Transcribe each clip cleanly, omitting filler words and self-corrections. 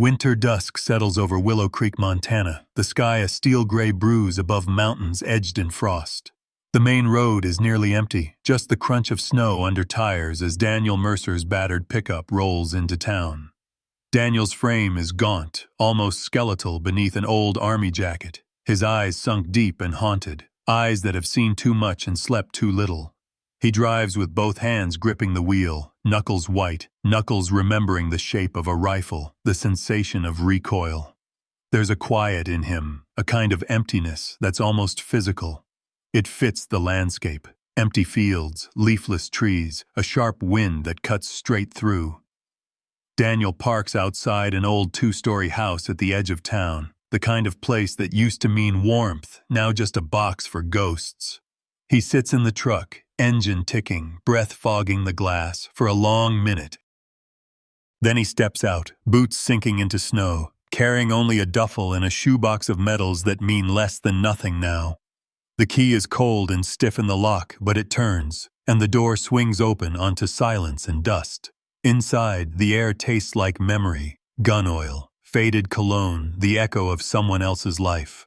Winter dusk settles over Willow Creek, Montana, the sky a steel-gray bruise above mountains edged in frost. The main road is nearly empty, just the crunch of snow under tires as Daniel Mercer's battered pickup rolls into town. Daniel's frame is gaunt, almost skeletal beneath an old army jacket, his eyes sunk deep and haunted, eyes that have seen too much and slept too little. He drives with both hands gripping the wheel, knuckles white, knuckles remembering the shape of a rifle, the sensation of recoil. There's a quiet in him, a kind of emptiness that's almost physical. It fits the landscape, empty fields, leafless trees, a sharp wind that cuts straight through. Daniel parks outside an old two-story house at the edge of town, the kind of place that used to mean warmth, now just a box for ghosts. He sits in the truck, engine ticking, breath fogging the glass, for a long minute. Then he steps out, boots sinking into snow, carrying only a duffel and a shoebox of medals that mean less than nothing now. The key is cold and stiff in the lock, but it turns, and the door swings open onto silence and dust. Inside, the air tastes like memory, gun oil, faded cologne, the echo of someone else's life.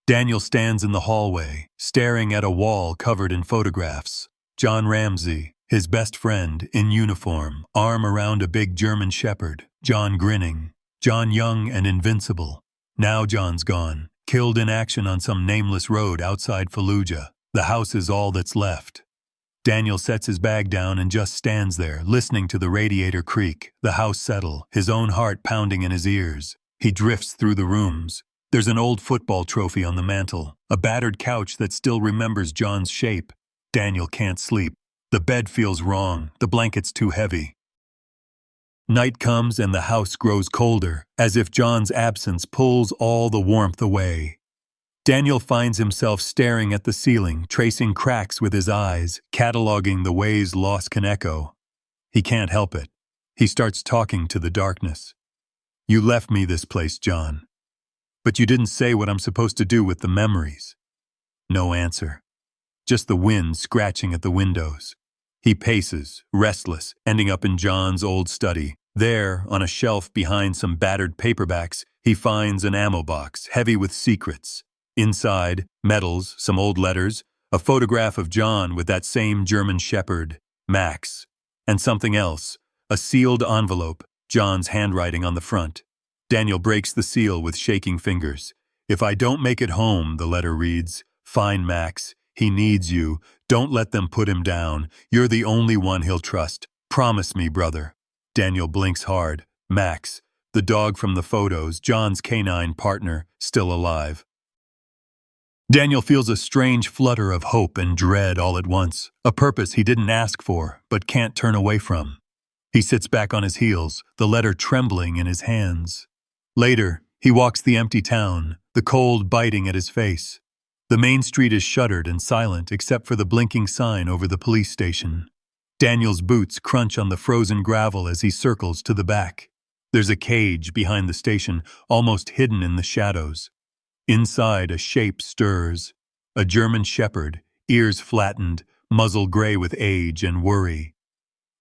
Daniel stands in the hallway, staring at a wall covered in photographs. John Ramsey, his best friend, in uniform, arm around a big German shepherd, John grinning. John young and invincible. Now John's gone, killed in action on some nameless road outside Fallujah. The house is all that's left. Daniel sets his bag down and just stands there, listening to the radiator creak, the house settle, his own heart pounding in his ears. He drifts through the rooms. There's an old football trophy on the mantel, a battered couch that still remembers John's shape. Daniel can't sleep. The bed feels wrong, the blanket's too heavy. Night comes and the house grows colder, as if John's absence pulls all the warmth away. Daniel finds himself staring at the ceiling, tracing cracks with his eyes, cataloging the ways loss can echo. He can't help it. He starts talking to the darkness. "You left me this place, John. But you didn't say what I'm supposed to do with the memories." No answer. Just the wind scratching at the windows. He paces, restless, ending up in John's old study. There, on a shelf behind some battered paperbacks, he finds an ammo box, heavy with secrets. Inside, medals, some old letters, a photograph of John with that same German shepherd, Max, and something else, a sealed envelope, John's handwriting on the front. Daniel breaks the seal with shaking fingers. "If I don't make it home," the letter reads, "find Max. He needs you. Don't let them put him down. You're the only one he'll trust. Promise me, brother." Daniel blinks hard. Max, the dog from the photos, John's canine partner, still alive. Daniel feels a strange flutter of hope and dread all at once, a purpose he didn't ask for, but can't turn away from. He sits back on his heels, the letter trembling in his hands. Later, he walks the empty town, the cold biting at his face. The main street is shuttered and silent except for the blinking sign over the police station. Daniel's boots crunch on the frozen gravel as he circles to the back. There's a cage behind the station, almost hidden in the shadows. Inside, a shape stirs. A German shepherd, ears flattened, muzzle gray with age and worry.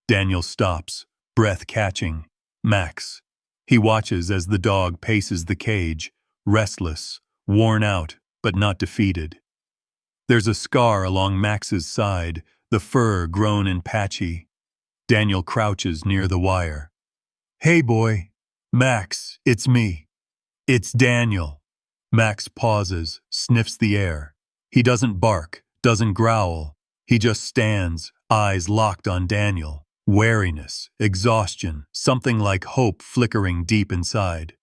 Daniel stops, breath catching. Max. He watches as the dog paces the cage, restless, worn out, but not defeated. There's a scar along Max's side, the fur grown and patchy. Daniel crouches near the wire. "Hey, boy." "Max, it's me." "It's Daniel." Max pauses, sniffs the air. He doesn't bark, doesn't growl. He just stands, eyes locked on Daniel. Wariness, exhaustion, something like hope flickering deep inside.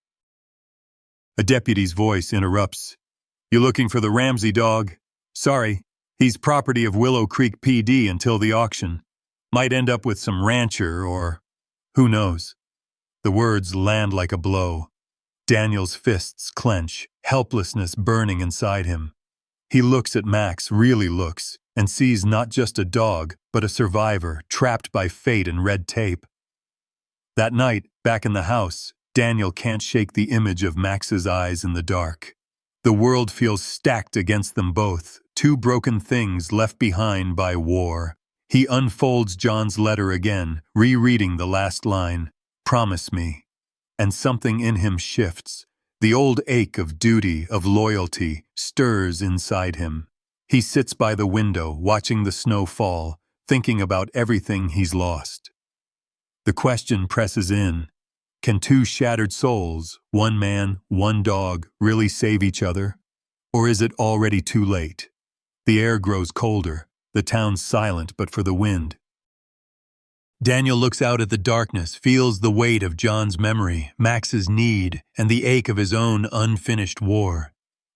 A deputy's voice interrupts. "You looking for the Ramsey dog? Sorry, he's property of Willow Creek PD until the auction. Might end up with some rancher or who knows." The words land like a blow. Daniel's fists clench, helplessness burning inside him. He looks at Max, really looks, and sees not just a dog, but a survivor, trapped by fate and red tape. That night, back in the house, Daniel can't shake the image of Max's eyes in the dark. The world feels stacked against them both, two broken things left behind by war. He unfolds John's letter again, rereading the last line. "Promise me." and something in him shifts. The old ache of duty, of loyalty, stirs inside him. He sits by the window, watching the snow fall, thinking about everything he's lost. The question presses in. Can two shattered souls, one man, one dog, really save each other? Or is it already too late? The air grows colder, the town's silent but for the wind. Daniel looks out at the darkness, feels the weight of John's memory, Max's need, and the ache of his own unfinished war.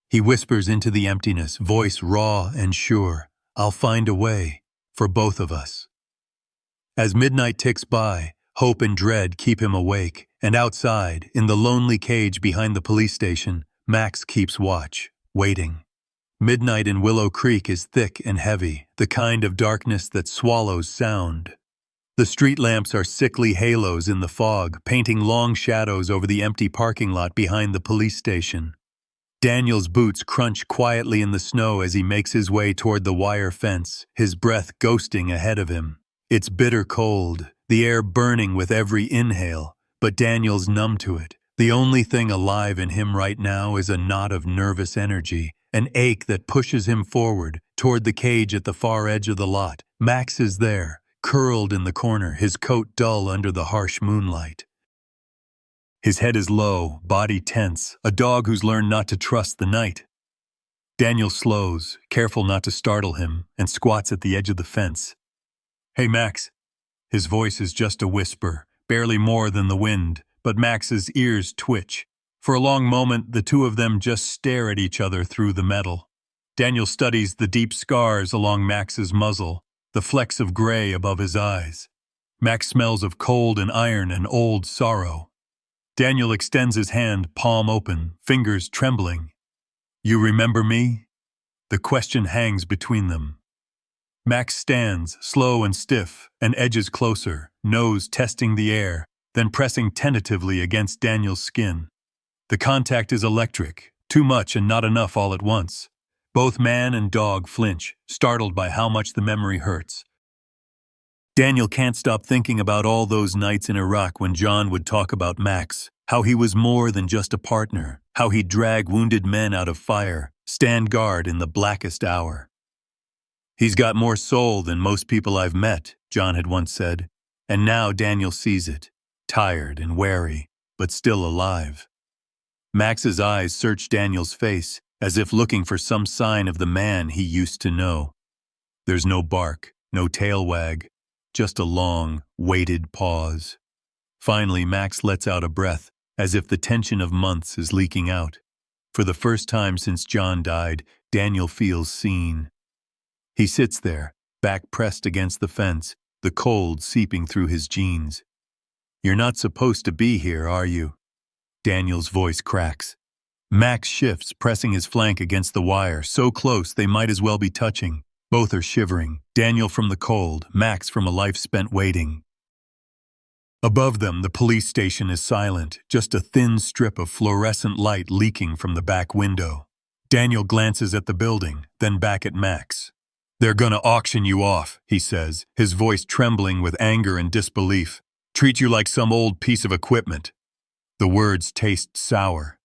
He whispers into the emptiness, voice raw and sure, "I'll find a way, for both of us." As midnight ticks by, hope and dread keep him awake, and outside, in the lonely cage behind the police station, Max keeps watch, waiting. Midnight in Willow Creek is thick and heavy, the kind of darkness that swallows sound. The street lamps are sickly halos in the fog, painting long shadows over the empty parking lot behind the police station. Daniel's boots crunch quietly in the snow as he makes his way toward the wire fence, his breath ghosting ahead of him. It's bitter cold, the air burning with every inhale, but Daniel's numb to it. The only thing alive in him right now is a knot of nervous energy, an ache that pushes him forward, toward the cage at the far edge of the lot. Max is there, curled in the corner, his coat dull under the harsh moonlight. His head is low, body tense, a dog who's learned not to trust the night. Daniel slows, careful not to startle him, and squats at the edge of the fence. "Hey, Max." His voice is just a whisper, barely more than the wind, but Max's ears twitch. For a long moment, the two of them just stare at each other through the metal. Daniel studies the deep scars along Max's muzzle, the flecks of gray above his eyes. Max smells of cold and iron and old sorrow. Daniel extends his hand, palm open, fingers trembling. "You remember me?" The question hangs between them. Max stands, slow and stiff, and edges closer, nose testing the air, then pressing tentatively against Daniel's skin. The contact is electric, too much and not enough all at once. Both man and dog flinch, startled by how much the memory hurts. Daniel can't stop thinking about all those nights in Iraq when John would talk about Max, how he was more than just a partner, how he'd drag wounded men out of fire, stand guard in the blackest hour. "He's got more soul than most people I've met," John had once said, and now Daniel sees it, tired and wary, but still alive. Max's eyes search Daniel's face, as if looking for some sign of the man he used to know. There's no bark, no tail wag, just a long, weighted pause. Finally, Max lets out a breath, as if the tension of months is leaking out. For the first time since John died, Daniel feels seen. He sits there, back pressed against the fence, the cold seeping through his jeans. "You're not supposed to be here, are you?" Daniel's voice cracks. Max shifts, pressing his flank against the wire, so close they might as well be touching. Both are shivering, Daniel from the cold, Max from a life spent waiting. Above them, the police station is silent, just a thin strip of fluorescent light leaking from the back window. Daniel glances at the building, then back at Max. "They're gonna auction you off," he says, his voice trembling with anger and disbelief. "Treat you like some old piece of equipment." The words taste sour.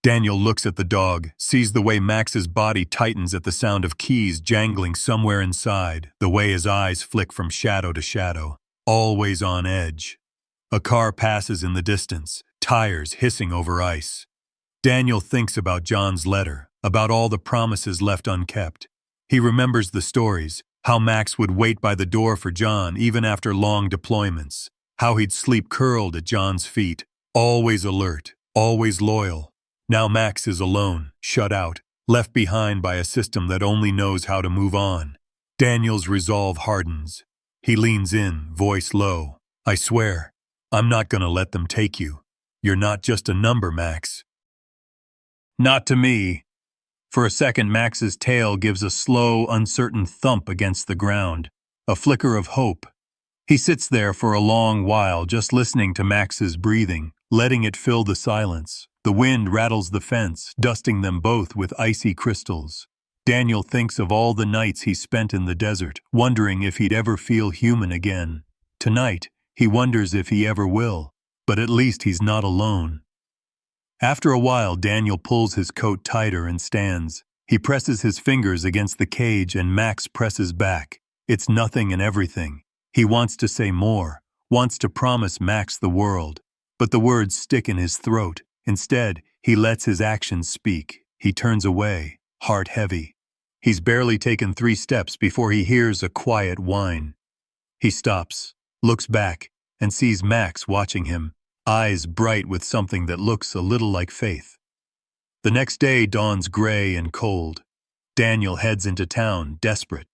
Daniel looks at the dog, sees the way Max's body tightens at the sound of keys jangling somewhere inside, the way his eyes flick from shadow to shadow, always on edge. A car passes in the distance, tires hissing over ice. Daniel thinks about John's letter, about all the promises left unkept. He remembers the stories, how Max would wait by the door for John even after long deployments, how he'd sleep curled at John's feet, always alert, always loyal. Now Max is alone, shut out, left behind by a system that only knows how to move on. Daniel's resolve hardens. He leans in, voice low. "I swear, I'm not gonna let them take you. You're not just a number, Max." "Not to me." For a second, Max's tail gives a slow, uncertain thump against the ground, a flicker of hope. He sits there for a long while, just listening to Max's breathing, letting it fill the silence. The wind rattles the fence, dusting them both with icy crystals. Daniel thinks of all the nights he spent in the desert, wondering if he'd ever feel human again. Tonight, he wonders if he ever will. but at least he's not alone. After a while, Daniel pulls his coat tighter and stands. He presses his fingers against the cage and Max presses back. It's nothing and everything. He wants to say more, wants to promise Max the world, but the words stick in his throat. Instead, he lets his actions speak. He turns away, heart heavy. He's barely taken 3 steps before he hears a quiet whine. He stops, looks back, and sees Max watching him, eyes bright with something that looks a little like faith. The next day dawns gray and cold. Daniel heads into town, desperate.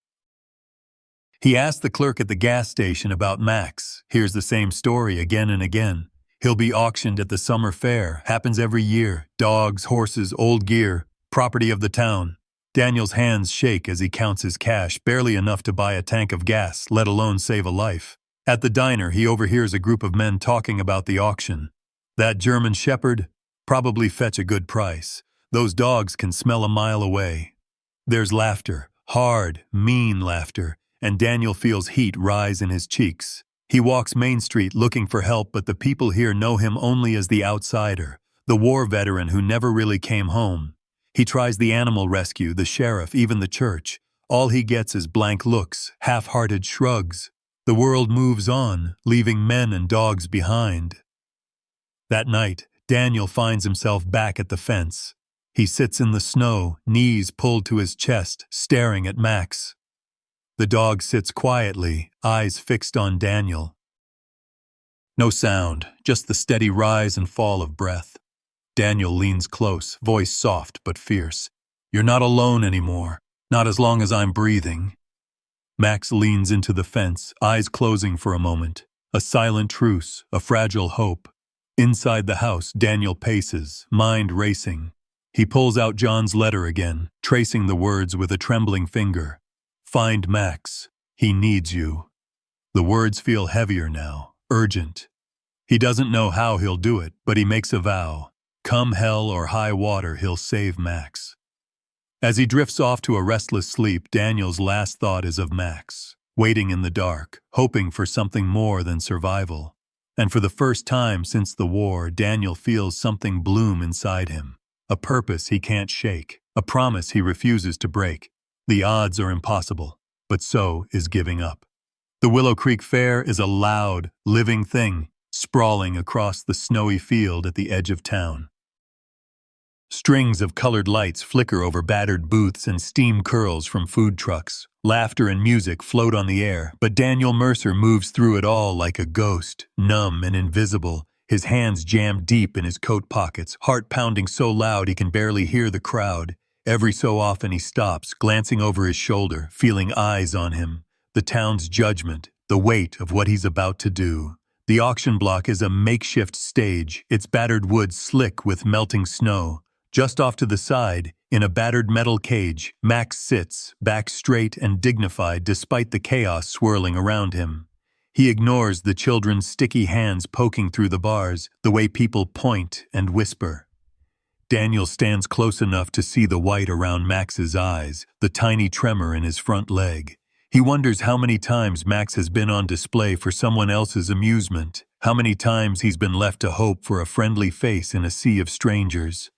He asks the clerk at the gas station about Max, hears the same story again and again. He'll be auctioned at the summer fair, happens every year, dogs, horses, old gear, property of the town. Daniel's hands shake as he counts his cash, barely enough to buy a tank of gas, let alone save a life. At the diner, he overhears a group of men talking about the auction. That German shepherd? Probably fetch a good price. Those dogs can smell a mile away. There's laughter, hard, mean laughter, and Daniel feels heat rise in his cheeks. He walks Main Street looking for help, but the people here know him only as the outsider, the war veteran who never really came home. He tries the animal rescue, the sheriff, even the church. All he gets is blank looks, half-hearted shrugs. The world moves on, leaving men and dogs behind. That night, Daniel finds himself back at the fence. He sits in the snow, knees pulled to his chest, staring at Max. The dog sits quietly, eyes fixed on Daniel. No sound, just the steady rise and fall of breath. Daniel leans close, voice soft but fierce. You're not alone anymore, not as long as I'm breathing. Max leans into the fence, eyes closing for a moment. A silent truce, a fragile hope. Inside the house, Daniel paces, mind racing. He pulls out John's letter again, tracing the words with a trembling finger. Find Max. He needs you. The words feel heavier now, urgent. He doesn't know how he'll do it, but he makes a vow. Come hell or high water, he'll save Max. As he drifts off to a restless sleep, Daniel's last thought is of Max, waiting in the dark, hoping for something more than survival. And for the first time since the war, Daniel feels something bloom inside him. A purpose he can't shake, a promise he refuses to break. The odds are impossible, but so is giving up. The Willow Creek Fair is a loud, living thing, sprawling across the snowy field at the edge of town. Strings of colored lights flicker over battered booths and steam curls from food trucks. Laughter and music float on the air, but Daniel Mercer moves through it all like a ghost, numb and invisible, his hands jammed deep in his coat pockets, heart pounding so loud he can barely hear the crowd. Every so often he stops, glancing over his shoulder, feeling eyes on him. The town's judgment, the weight of what he's about to do. The auction block is a makeshift stage, its battered wood slick with melting snow. Just off to the side, in a battered metal cage, Max sits, back straight and dignified despite the chaos swirling around him. He ignores the children's sticky hands poking through the bars, the way people point and whisper. Daniel stands close enough to see the white around Max's eyes, the tiny tremor in his front leg. He wonders how many times Max has been on display for someone else's amusement, how many times he's been left to hope for a friendly face in a sea of strangers.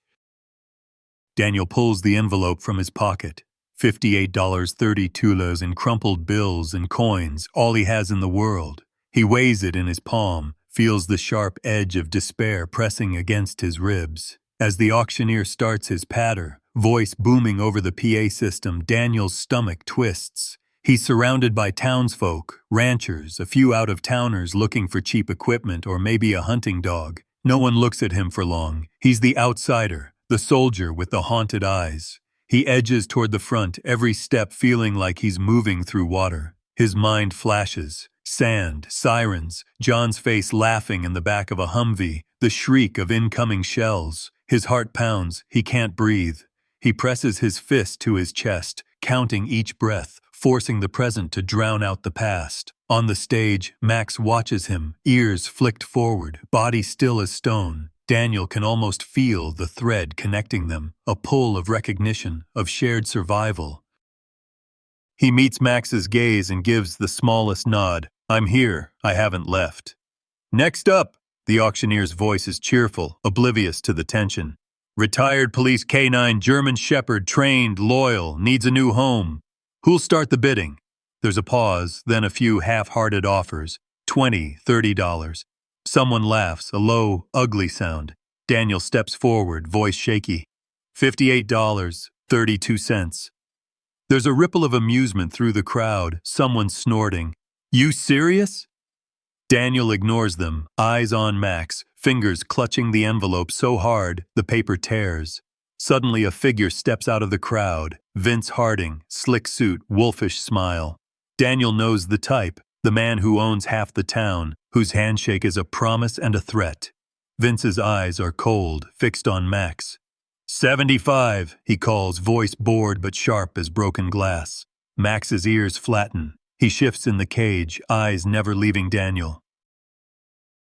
Daniel pulls the envelope from his pocket. $58.32 in crumpled bills and coins, all he has in the world. He weighs it in his palm, feels the sharp edge of despair pressing against his ribs. As the auctioneer starts his patter, voice booming over the PA system, Daniel's stomach twists. He's surrounded by townsfolk, ranchers, a few out-of-towners looking for cheap equipment or maybe a hunting dog. No one looks at him for long. He's the outsider. The soldier with the haunted eyes. He edges toward the front, every step feeling like he's moving through water. His mind flashes. Sand, sirens, John's face laughing in the back of a Humvee, the shriek of incoming shells. His heart pounds, he can't breathe. He presses his fist to his chest, counting each breath, forcing the present to drown out the past. On the stage, Max watches him, ears flicked forward, body still as stone. Daniel can almost feel the thread connecting them, a pull of recognition, of shared survival. He meets Max's gaze and gives the smallest nod. I'm here, I haven't left. Next up, The auctioneer's voice is cheerful, oblivious to the tension. Retired police K9 German Shepherd, trained, loyal, needs a new home. Who'll start the bidding? There's a pause, then a few half-hearted offers. $20, $30. Someone laughs, a low, ugly sound. Daniel steps forward, voice shaky. $58, 32 cents. There's a ripple of amusement through the crowd, someone snorting. You serious? Daniel ignores them, eyes on Max, fingers clutching the envelope so hard the paper tears. Suddenly a figure steps out of the crowd. Vince Harding, slick suit, wolfish smile. Daniel knows the type, the man who owns half the town, whose handshake is a promise and a threat. Vince's eyes are cold, fixed on Max. 75, he calls, voice bored but sharp as broken glass. Max's ears flatten. He shifts in the cage, eyes never leaving Daniel.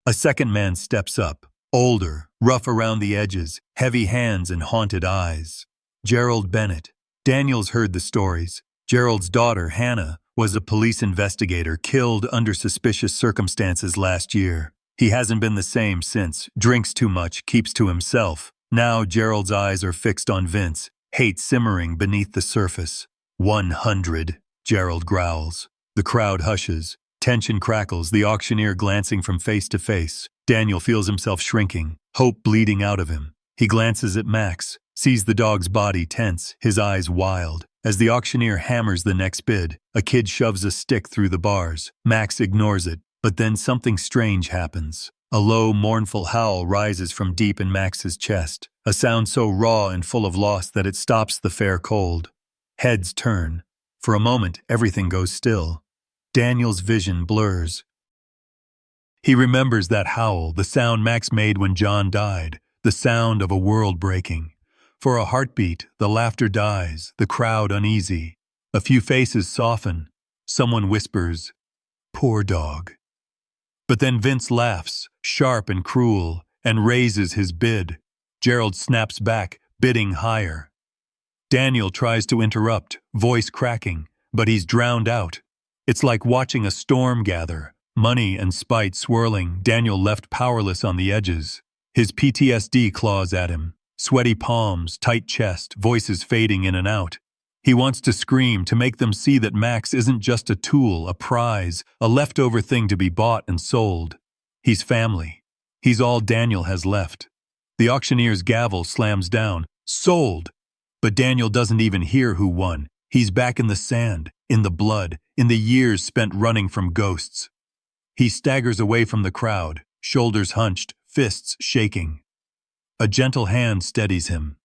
A second man steps up, older, rough around the edges, heavy hands and haunted eyes. Gerald Bennett. Daniel's heard the stories. Gerald's daughter, Hannah, was a police investigator killed under suspicious circumstances last year. He hasn't been the same since, drinks too much, keeps to himself. Now Gerald's eyes are fixed on Vince, hate simmering beneath the surface. 100, Gerald growls. The crowd hushes. Tension crackles, the auctioneer glancing from face to face. Daniel feels himself shrinking, hope bleeding out of him. He glances at Max, sees the dog's body tense, his eyes wild. As the auctioneer hammers the next bid, a kid shoves a stick through the bars. Max ignores it, but then something strange happens. A low, mournful howl rises from deep in Max's chest, a sound so raw and full of loss that it stops the fair cold. Heads turn. For a moment, everything goes still. Daniel's vision blurs. He remembers that howl, the sound Max made when John died, the sound of a world breaking. For a heartbeat, the laughter dies, the crowd uneasy. A few faces soften. Someone whispers, "Poor dog." But then Vince laughs, sharp and cruel, and raises his bid. Gerald snaps back, bidding higher. Daniel tries to interrupt, voice cracking, but he's drowned out. It's like watching a storm gather, money and spite swirling, Daniel left powerless on the edges. His PTSD claws at him, sweaty palms, tight chest, voices fading in and out. He wants to scream, to make them see that Max isn't just a tool, a prize, a leftover thing to be bought and sold. He's family. He's all Daniel has left. The auctioneer's gavel slams down. Sold! But Daniel doesn't even hear who won. He's back in the sand, in the blood, in the years spent running from ghosts. He staggers away from the crowd, shoulders hunched, fists shaking. A gentle hand steadies him.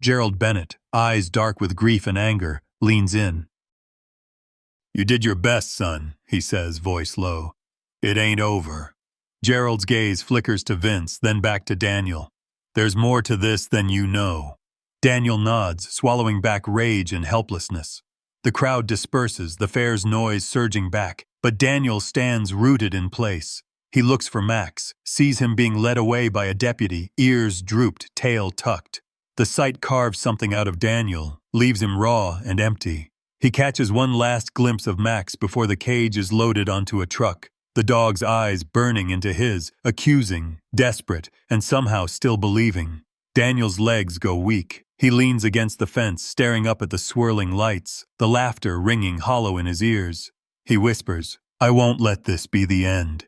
Gerald Bennett, eyes dark with grief and anger, leans in. "You did your best, son," he says, voice low. "It ain't over." Gerald's gaze flickers to Vince, then back to Daniel. "There's more to this than you know." Daniel nods, swallowing back rage and helplessness. The crowd disperses, the fair's noise surging back, but Daniel stands rooted in place. He looks for Max, sees him being led away by a deputy, ears drooped, tail tucked. The sight carves something out of Daniel, leaves him raw and empty. He catches one last glimpse of Max before the cage is loaded onto a truck, the dog's eyes burning into his, accusing, desperate, and somehow still believing. Daniel's legs go weak. He leans against the fence, staring up at the swirling lights, the laughter ringing hollow in his ears. He whispers, "I won't let this be the end."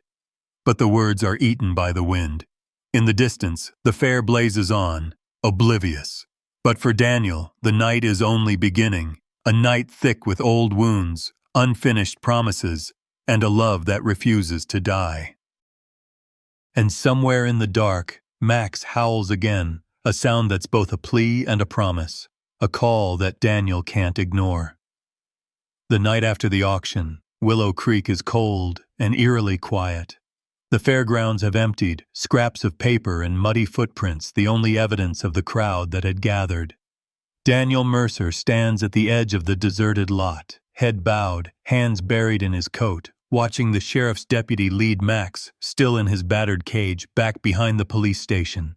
But the words are eaten by the wind. In the distance, the fair blazes on, oblivious. But for Daniel, the night is only beginning, a night thick with old wounds, unfinished promises, and a love that refuses to die. And somewhere in the dark, Max howls again, a sound that's both a plea and a promise, a call that Daniel can't ignore. The night after the auction, Willow Creek is cold and eerily quiet. The fairgrounds have emptied, scraps of paper and muddy footprints the only evidence of the crowd that had gathered. Daniel Mercer stands at the edge of the deserted lot, head bowed, hands buried in his coat, watching the sheriff's deputy lead Max, still in his battered cage, back behind the police station.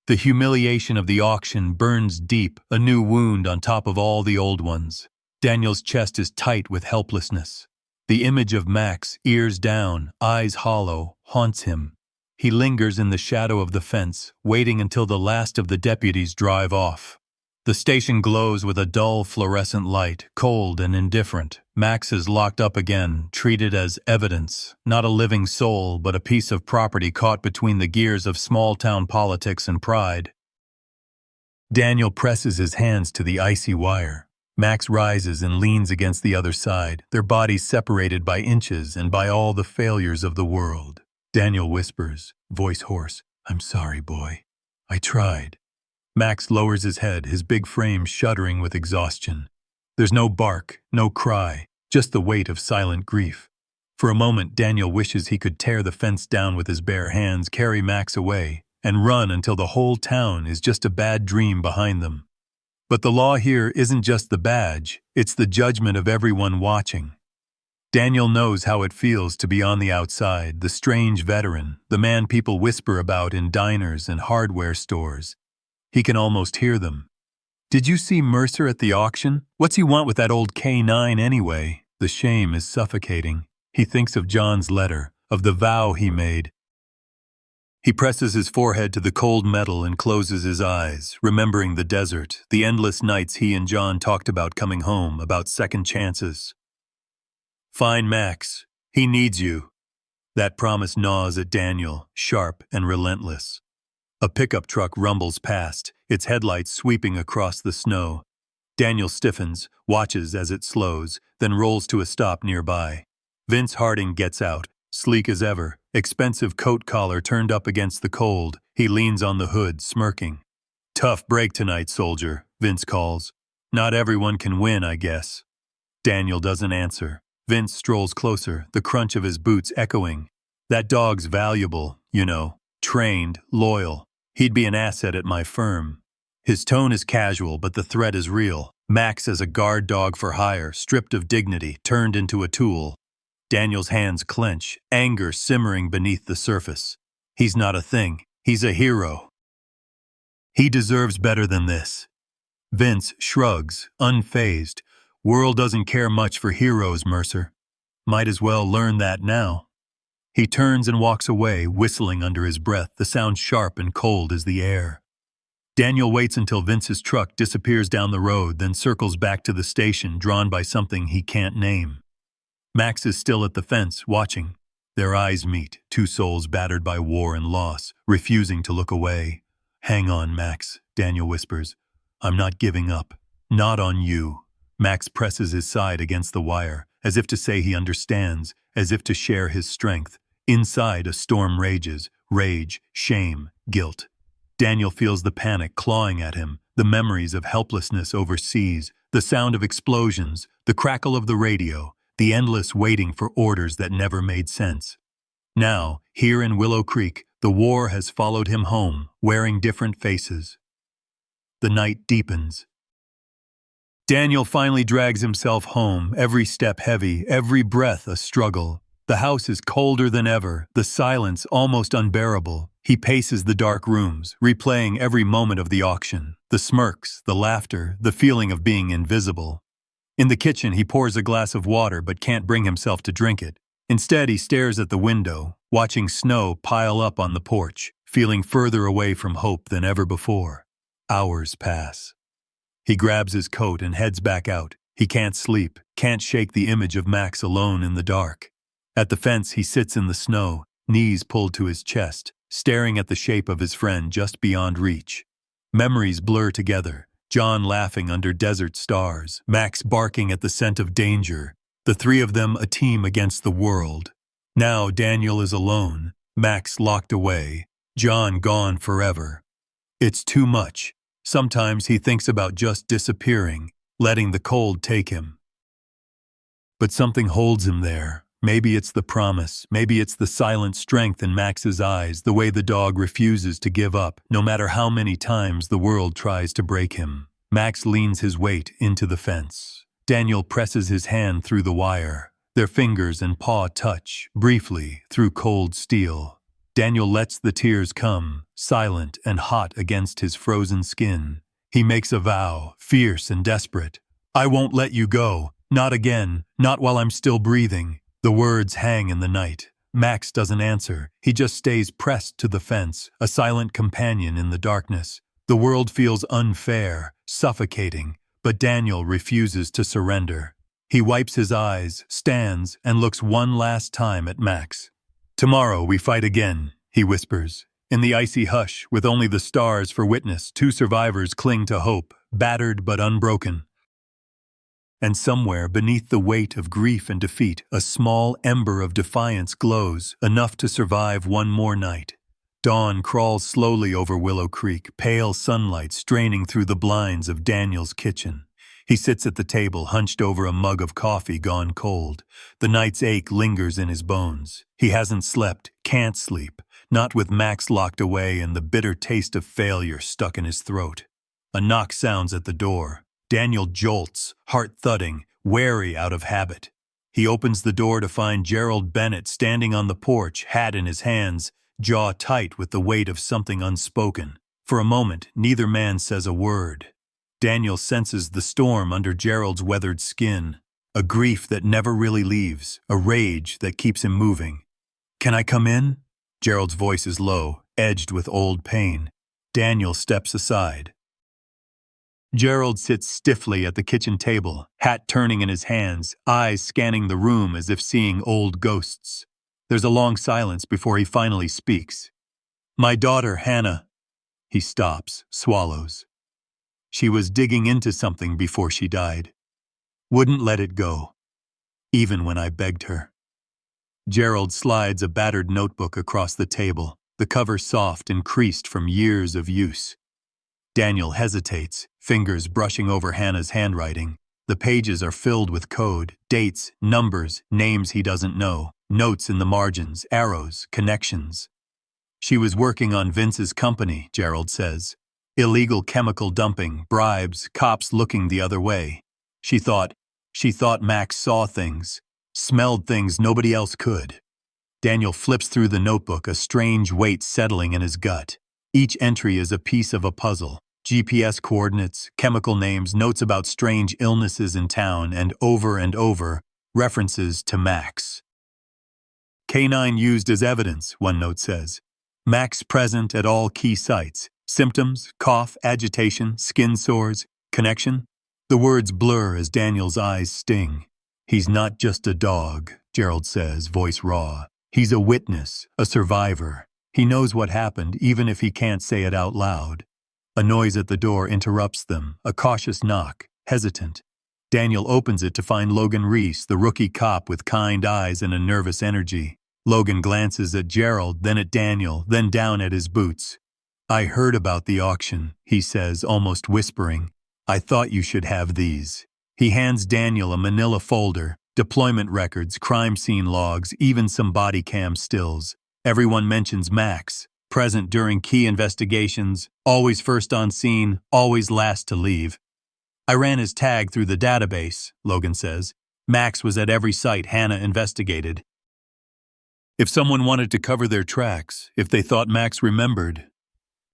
The humiliation of the auction burns deep, a new wound on top of all the old ones. Daniel's chest is tight with helplessness. The image of Max, ears down, eyes hollow, haunts him. He lingers in the shadow of the fence, waiting until the last of the deputies drive off. The station glows with a dull fluorescent light, cold and indifferent. Max is locked up again, treated as evidence, not a living soul but a piece of property caught between the gears of small-town politics and pride. Daniel presses his hands to the icy wire. Max rises and leans against the other side, their bodies separated by inches and by all the failures of the world. Daniel whispers, voice hoarse, "I'm sorry, boy. I tried." Max lowers his head, his big frame shuddering with exhaustion. There's no bark, no cry, just the weight of silent grief. For a moment, Daniel wishes he could tear the fence down with his bare hands, carry Max away, and run until the whole town is just a bad dream behind them. But the law here isn't just the badge, it's the judgment of everyone watching. Daniel knows how it feels to be on the outside, the strange veteran, the man people whisper about in diners and hardware stores. He can almost hear them. "Did you see Mercer at the auction? What's he want with that old K9 anyway?" The shame is suffocating. He thinks of John's letter, of the vow he made. He presses his forehead to the cold metal and closes his eyes, remembering the desert, the endless nights he and John talked about coming home, about second chances. "Fine, Max. He needs you." That promise gnaws at Daniel, sharp and relentless. A pickup truck rumbles past, its headlights sweeping across the snow. Daniel stiffens, watches as it slows, then rolls to a stop nearby. Vince Harding gets out, sleek as ever, expensive coat collar turned up against the cold. He leans on the hood, smirking. "Tough break tonight, soldier," Vince calls. "Not everyone can win, I guess." Daniel doesn't answer. Vince strolls closer, the crunch of his boots echoing. "That dog's valuable, you know. Trained, loyal. He'd be an asset at my firm." His tone is casual, but the threat is real. Max as a guard dog for hire, stripped of dignity, turned into a tool. Daniel's hands clench, anger simmering beneath the surface. He's not a thing. He's a hero. He deserves better than this. Vince shrugs, unfazed. "World doesn't care much for heroes, Mercer. Might as well learn that now." He turns and walks away, whistling under his breath, the sound sharp and cold as the air. Daniel waits until Vince's truck disappears down the road, then circles back to the station, drawn by something he can't name. Max is still at the fence, watching. Their eyes meet, two souls battered by war and loss, refusing to look away. "Hang on, Max," Daniel whispers. "I'm not giving up. Not on you." Max presses his side against the wire, as if to say he understands, as if to share his strength. Inside, a storm rages, rage, shame, guilt. Daniel feels the panic clawing at him, the memories of helplessness overseas, the sound of explosions, the crackle of the radio, the endless waiting for orders that never made sense. Now, here in Willow Creek, the war has followed him home, wearing different faces. The night deepens. Daniel finally drags himself home, every step heavy, every breath a struggle. The house is colder than ever, the silence almost unbearable. He paces the dark rooms, replaying every moment of the auction, the smirks, the laughter, the feeling of being invisible. In the kitchen, he pours a glass of water but can't bring himself to drink it. Instead, he stares at the window, watching snow pile up on the porch, feeling further away from hope than ever before. Hours pass. He grabs his coat and heads back out. He can't sleep, can't shake the image of Max alone in the dark. At the fence, he sits in the snow, knees pulled to his chest, staring at the shape of his friend just beyond reach. Memories blur together. John laughing under desert stars, Max barking at the scent of danger, the three of them a team against the world. Now Daniel is alone, Max locked away, John gone forever. It's too much. Sometimes he thinks about just disappearing, letting the cold take him. But something holds him there. Maybe it's the promise, maybe it's the silent strength in Max's eyes, the way the dog refuses to give up, no matter how many times the world tries to break him. Max leans his weight into the fence. Daniel presses his hand through the wire. Their fingers and paw touch, briefly, through cold steel. Daniel lets the tears come, silent and hot against his frozen skin. He makes a vow, fierce and desperate. "I won't let you go. Not again. Not while I'm still breathing." The words hang in the night. Max doesn't answer. He just stays pressed to the fence, a silent companion in the darkness. The world feels unfair, suffocating, but Daniel refuses to surrender. He wipes his eyes, stands, and looks one last time at Max. "Tomorrow we fight again," he whispers. In the icy hush, with only the stars for witness, two survivors cling to hope, battered but unbroken. And somewhere beneath the weight of grief and defeat, a small ember of defiance glows, enough to survive one more night. Dawn crawls slowly over Willow Creek, pale sunlight straining through the blinds of Daniel's kitchen. He sits at the table, hunched over a mug of coffee gone cold. The night's ache lingers in his bones. He hasn't slept, can't sleep, not with Max locked away and the bitter taste of failure stuck in his throat. A knock sounds at the door. Daniel jolts, heart thudding, wary out of habit. He opens the door to find Gerald Bennett standing on the porch, hat in his hands, jaw tight with the weight of something unspoken. For a moment, neither man says a word. Daniel senses the storm under Gerald's weathered skin, a grief that never really leaves, a rage that keeps him moving. "Can I come in?" Gerald's voice is low, edged with old pain. Daniel steps aside. Gerald sits stiffly at the kitchen table, hat turning in his hands, eyes scanning the room as if seeing old ghosts. There's a long silence before he finally speaks. "My daughter, Hannah." He stops, swallows. "She was digging into something before she died. Wouldn't let it go, even when I begged her." Gerald slides a battered notebook across the table, the cover soft and creased from years of use. Daniel hesitates, fingers brushing over Hannah's handwriting. The pages are filled with code, dates, numbers, names he doesn't know, notes in the margins, arrows, connections. "She was working on Vince's company," Gerald says. "Illegal chemical dumping, bribes, cops looking the other way. She thought Max saw things, smelled things nobody else could." Daniel flips through the notebook, a strange weight settling in his gut. Each entry is a piece of a puzzle. GPS coordinates, chemical names, notes about strange illnesses in town, and over, references to Max. "Canine used as evidence," one note says. "Max present at all key sites. Symptoms, cough, agitation, skin sores, connection." The words blur as Daniel's eyes sting. "He's not just a dog," Gerald says, voice raw. "He's a witness, a survivor. He knows what happened, even if he can't say it out loud." A noise at the door interrupts them, a cautious knock, hesitant. Daniel opens it to find Logan Reese, the rookie cop with kind eyes and a nervous energy. Logan glances at Gerald, then at Daniel, then down at his boots. "I heard about the auction," he says, almost whispering. "I thought you should have these." He hands Daniel a manila folder, deployment records, crime scene logs, even some body cam stills. Everyone mentions Max, present during key investigations, always first on scene, always last to leave. "I ran his tag through the database," Logan says. "Max was at every site Hannah investigated." If someone wanted to cover their tracks, if they thought Max remembered,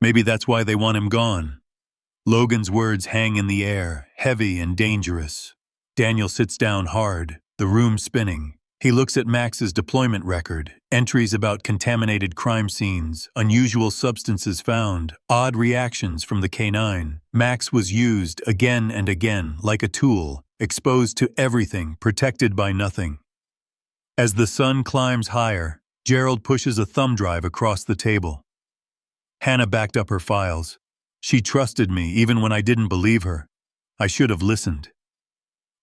maybe that's why they want him gone. Logan's words hang in the air, heavy and dangerous. Daniel sits down hard, the room spinning. He looks at Max's deployment record, entries about contaminated crime scenes, unusual substances found, odd reactions from the K9. Max was used again and again, like a tool, exposed to everything, protected by nothing. As the sun climbs higher, Gerald pushes a thumb drive across the table. "Hannah backed up her files. She trusted me even when I didn't believe her. I should have listened."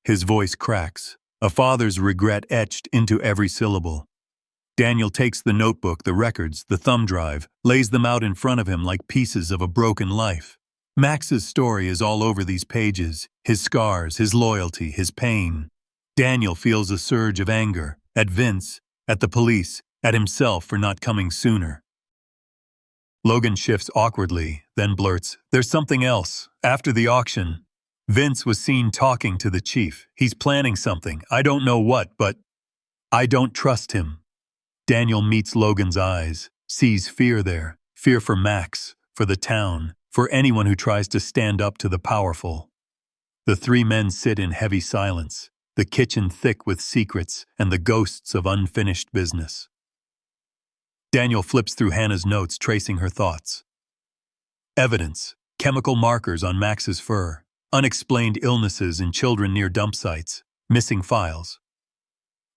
His voice cracks, a father's regret etched into every syllable. Daniel takes the notebook, the records, the thumb drive, lays them out in front of him like pieces of a broken life. Max's story is all over these pages, his scars, his loyalty, his pain. Daniel feels a surge of anger, at Vince, at the police, at himself for not coming sooner. Logan shifts awkwardly, then blurts, "There's something else. After the auction, Vince was seen talking to the chief. He's planning something. I don't know what, but I don't trust him." Daniel meets Logan's eyes, sees fear there, fear for Max, for the town, for anyone who tries to stand up to the powerful. The three men sit in heavy silence, the kitchen thick with secrets and the ghosts of unfinished business. Daniel flips through Hannah's notes, tracing her thoughts. Evidence: chemical markers on Max's fur, unexplained illnesses in children near dump sites, missing files.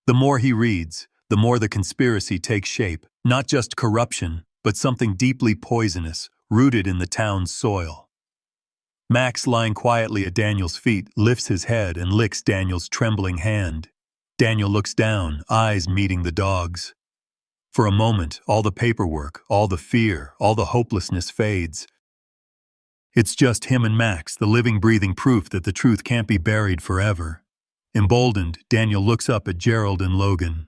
The more he reads, the more the conspiracy takes shape, not just corruption, but something deeply poisonous, rooted in the town's soil. Max, lying quietly at Daniel's feet, lifts his head and licks Daniel's trembling hand. Daniel looks down, eyes meeting the dog's. For a moment, all the paperwork, all the fear, all the hopelessness fades. It's just him and Max, the living, breathing proof that the truth can't be buried forever. Emboldened, Daniel looks up at Gerald and Logan.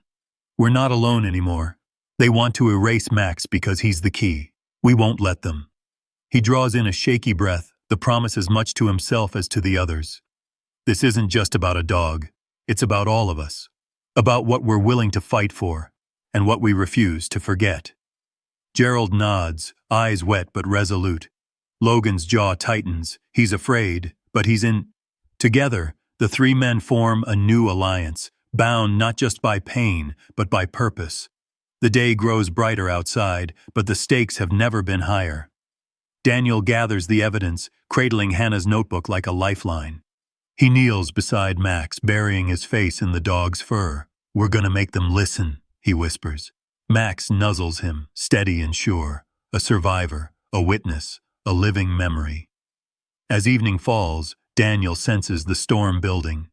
We're not alone anymore. They want to erase Max because he's the key. We won't let them. He draws in a shaky breath, the promise as much to himself as to the others. This isn't just about a dog. It's about all of us. About what we're willing to fight for, and what we refuse to forget. Gerald nods, eyes wet but resolute. Logan's jaw tightens. He's afraid, but he's in. Together, the three men form a new alliance, bound not just by pain, but by purpose. The day grows brighter outside, but the stakes have never been higher. Daniel gathers the evidence, cradling Hannah's notebook like a lifeline. He kneels beside Max, burying his face in the dog's fur. We're gonna make them listen, he whispers. Max nuzzles him, steady and sure. A survivor, a witness, a living memory. As evening falls, Daniel senses the storm building.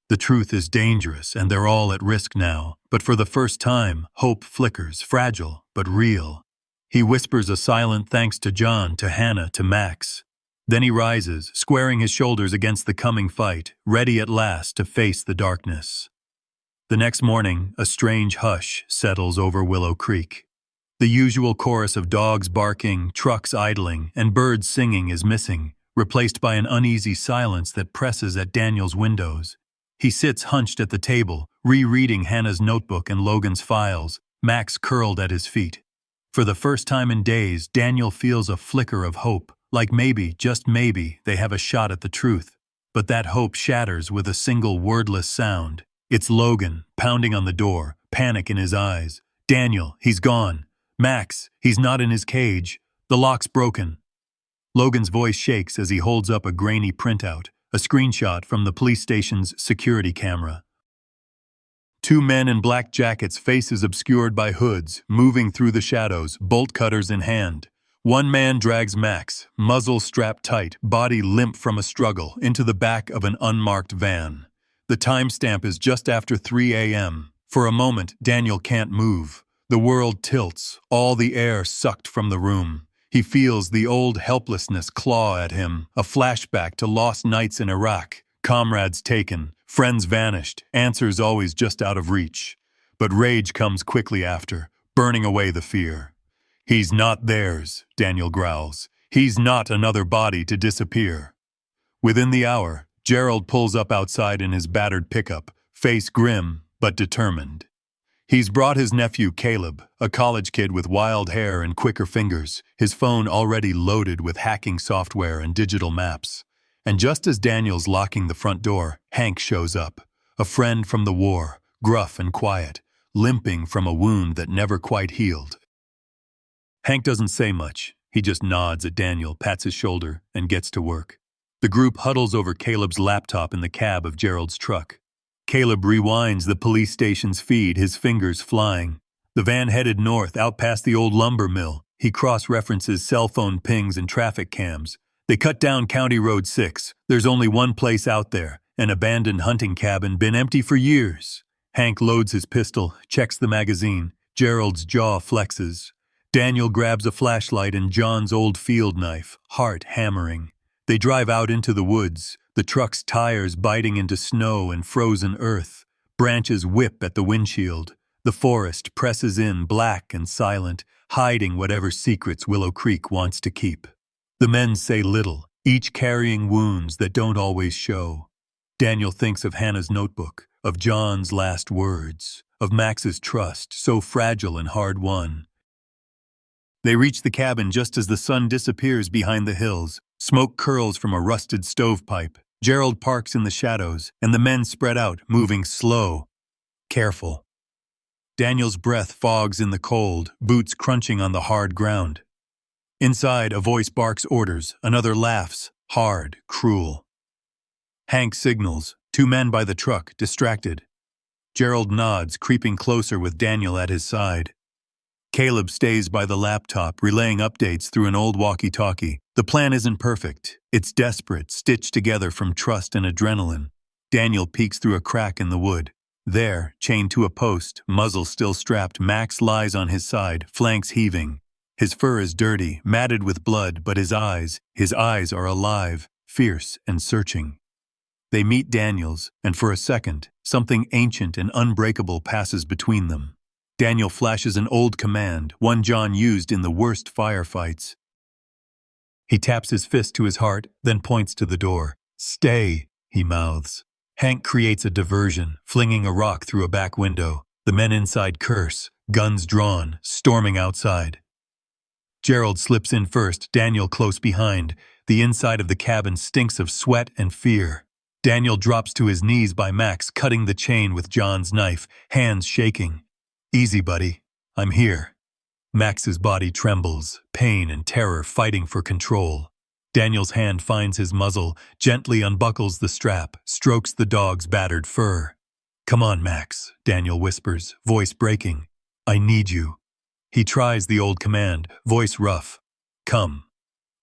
The truth is dangerous, and they're all at risk now. But for the first time, hope flickers, fragile, but real. He whispers a silent thanks to John, to Hannah, to Max. Then he rises, squaring his shoulders against the coming fight, ready at last to face the darkness. The next morning, a strange hush settles over Willow Creek. The usual chorus of dogs barking, trucks idling, and birds singing is missing, replaced by an uneasy silence that presses at Daniel's windows. He sits hunched at the table, rereading Hannah's notebook and Logan's files, Max curled at his feet. For the first time in days, Daniel feels a flicker of hope, like maybe, just maybe, they have a shot at the truth. But that hope shatters with a single wordless sound. It's Logan, pounding on the door, panic in his eyes. Daniel, he's gone. Max, he's not in his cage. The lock's broken. Logan's voice shakes as he holds up a grainy printout, a screenshot from the police station's security camera. Two men in black jackets, faces obscured by hoods, moving through the shadows, bolt cutters in hand. One man drags Max, muzzle strapped tight, body limp from a struggle, into the back of an unmarked van. The timestamp is just after 3 a.m. For a moment, Daniel can't move. The world tilts, all the air sucked from the room. He feels the old helplessness claw at him, a flashback to lost nights in Iraq, comrades taken, friends vanished, answers always just out of reach. But rage comes quickly after, burning away the fear. He's not theirs, Daniel growls. He's not another body to disappear. Within the hour, Gerald pulls up outside in his battered pickup, face grim but determined. He's brought his nephew Caleb, a college kid with wild hair and quicker fingers, his phone already loaded with hacking software and digital maps. And just as Daniel's locking the front door, Hank shows up, a friend from the war, gruff and quiet, limping from a wound that never quite healed. Hank doesn't say much. He just nods at Daniel, pats his shoulder, and gets to work. The group huddles over Caleb's laptop in the cab of Gerald's truck. Caleb rewinds the police station's feed, his fingers flying. The van headed north, out past the old lumber mill. He cross-references cell phone pings and traffic cams. They cut down County Road 6. There's only one place out there, an abandoned hunting cabin, been empty for years. Hank loads his pistol, checks the magazine. Gerald's jaw flexes. Daniel grabs a flashlight and John's old field knife, heart hammering. They drive out into the woods, the truck's tires biting into snow and frozen earth. Branches whip at the windshield. The forest presses in, black and silent, hiding whatever secrets Willow Creek wants to keep. The men say little, each carrying wounds that don't always show. Daniel thinks of Hannah's notebook, of John's last words, of Max's trust, so fragile and hard-won. They reach the cabin just as the sun disappears behind the hills. Smoke curls from a rusted stovepipe. Gerald parks in the shadows, and the men spread out, moving slow, careful. Daniel's breath fogs in the cold, boots crunching on the hard ground. Inside, a voice barks orders, another laughs, hard, cruel. Hank signals, two men by the truck, distracted. Gerald nods, creeping closer with Daniel at his side. Caleb stays by the laptop, relaying updates through an old walkie-talkie. The plan isn't perfect. It's desperate, stitched together from trust and adrenaline. Daniel peeks through a crack in the wood. There, chained to a post, muzzle still strapped, Max lies on his side, flanks heaving. His fur is dirty, matted with blood, but his eyes are alive, fierce and searching. They meet Daniel's, and for a second, something ancient and unbreakable passes between them. Daniel flashes an old command, one John used in the worst firefights. He taps his fist to his heart, then points to the door. "Stay," he mouths. Hank creates a diversion, flinging a rock through a back window. The men inside curse, guns drawn, storming outside. Gerald slips in first, Daniel close behind. The inside of the cabin stinks of sweat and fear. Daniel drops to his knees by Max, cutting the chain with John's knife, hands shaking. "Easy, buddy. I'm here." Max's body trembles, pain and terror fighting for control. Daniel's hand finds his muzzle, gently unbuckles the strap, strokes the dog's battered fur. "Come on, Max," Daniel whispers, voice breaking. "I need you." He tries the old command, voice rough. "Come."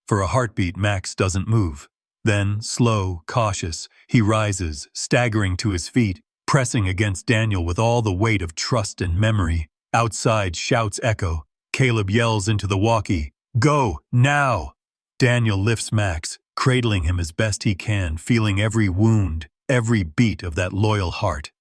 For a heartbeat, Max doesn't move. Then, slow, cautious, he rises, staggering to his feet, pressing against Daniel with all the weight of trust and memory. Outside, shouts echo. Caleb yells into the walkie, "Go, now!" Daniel lifts Max, cradling him as best he can, feeling every wound, every beat of that loyal heart.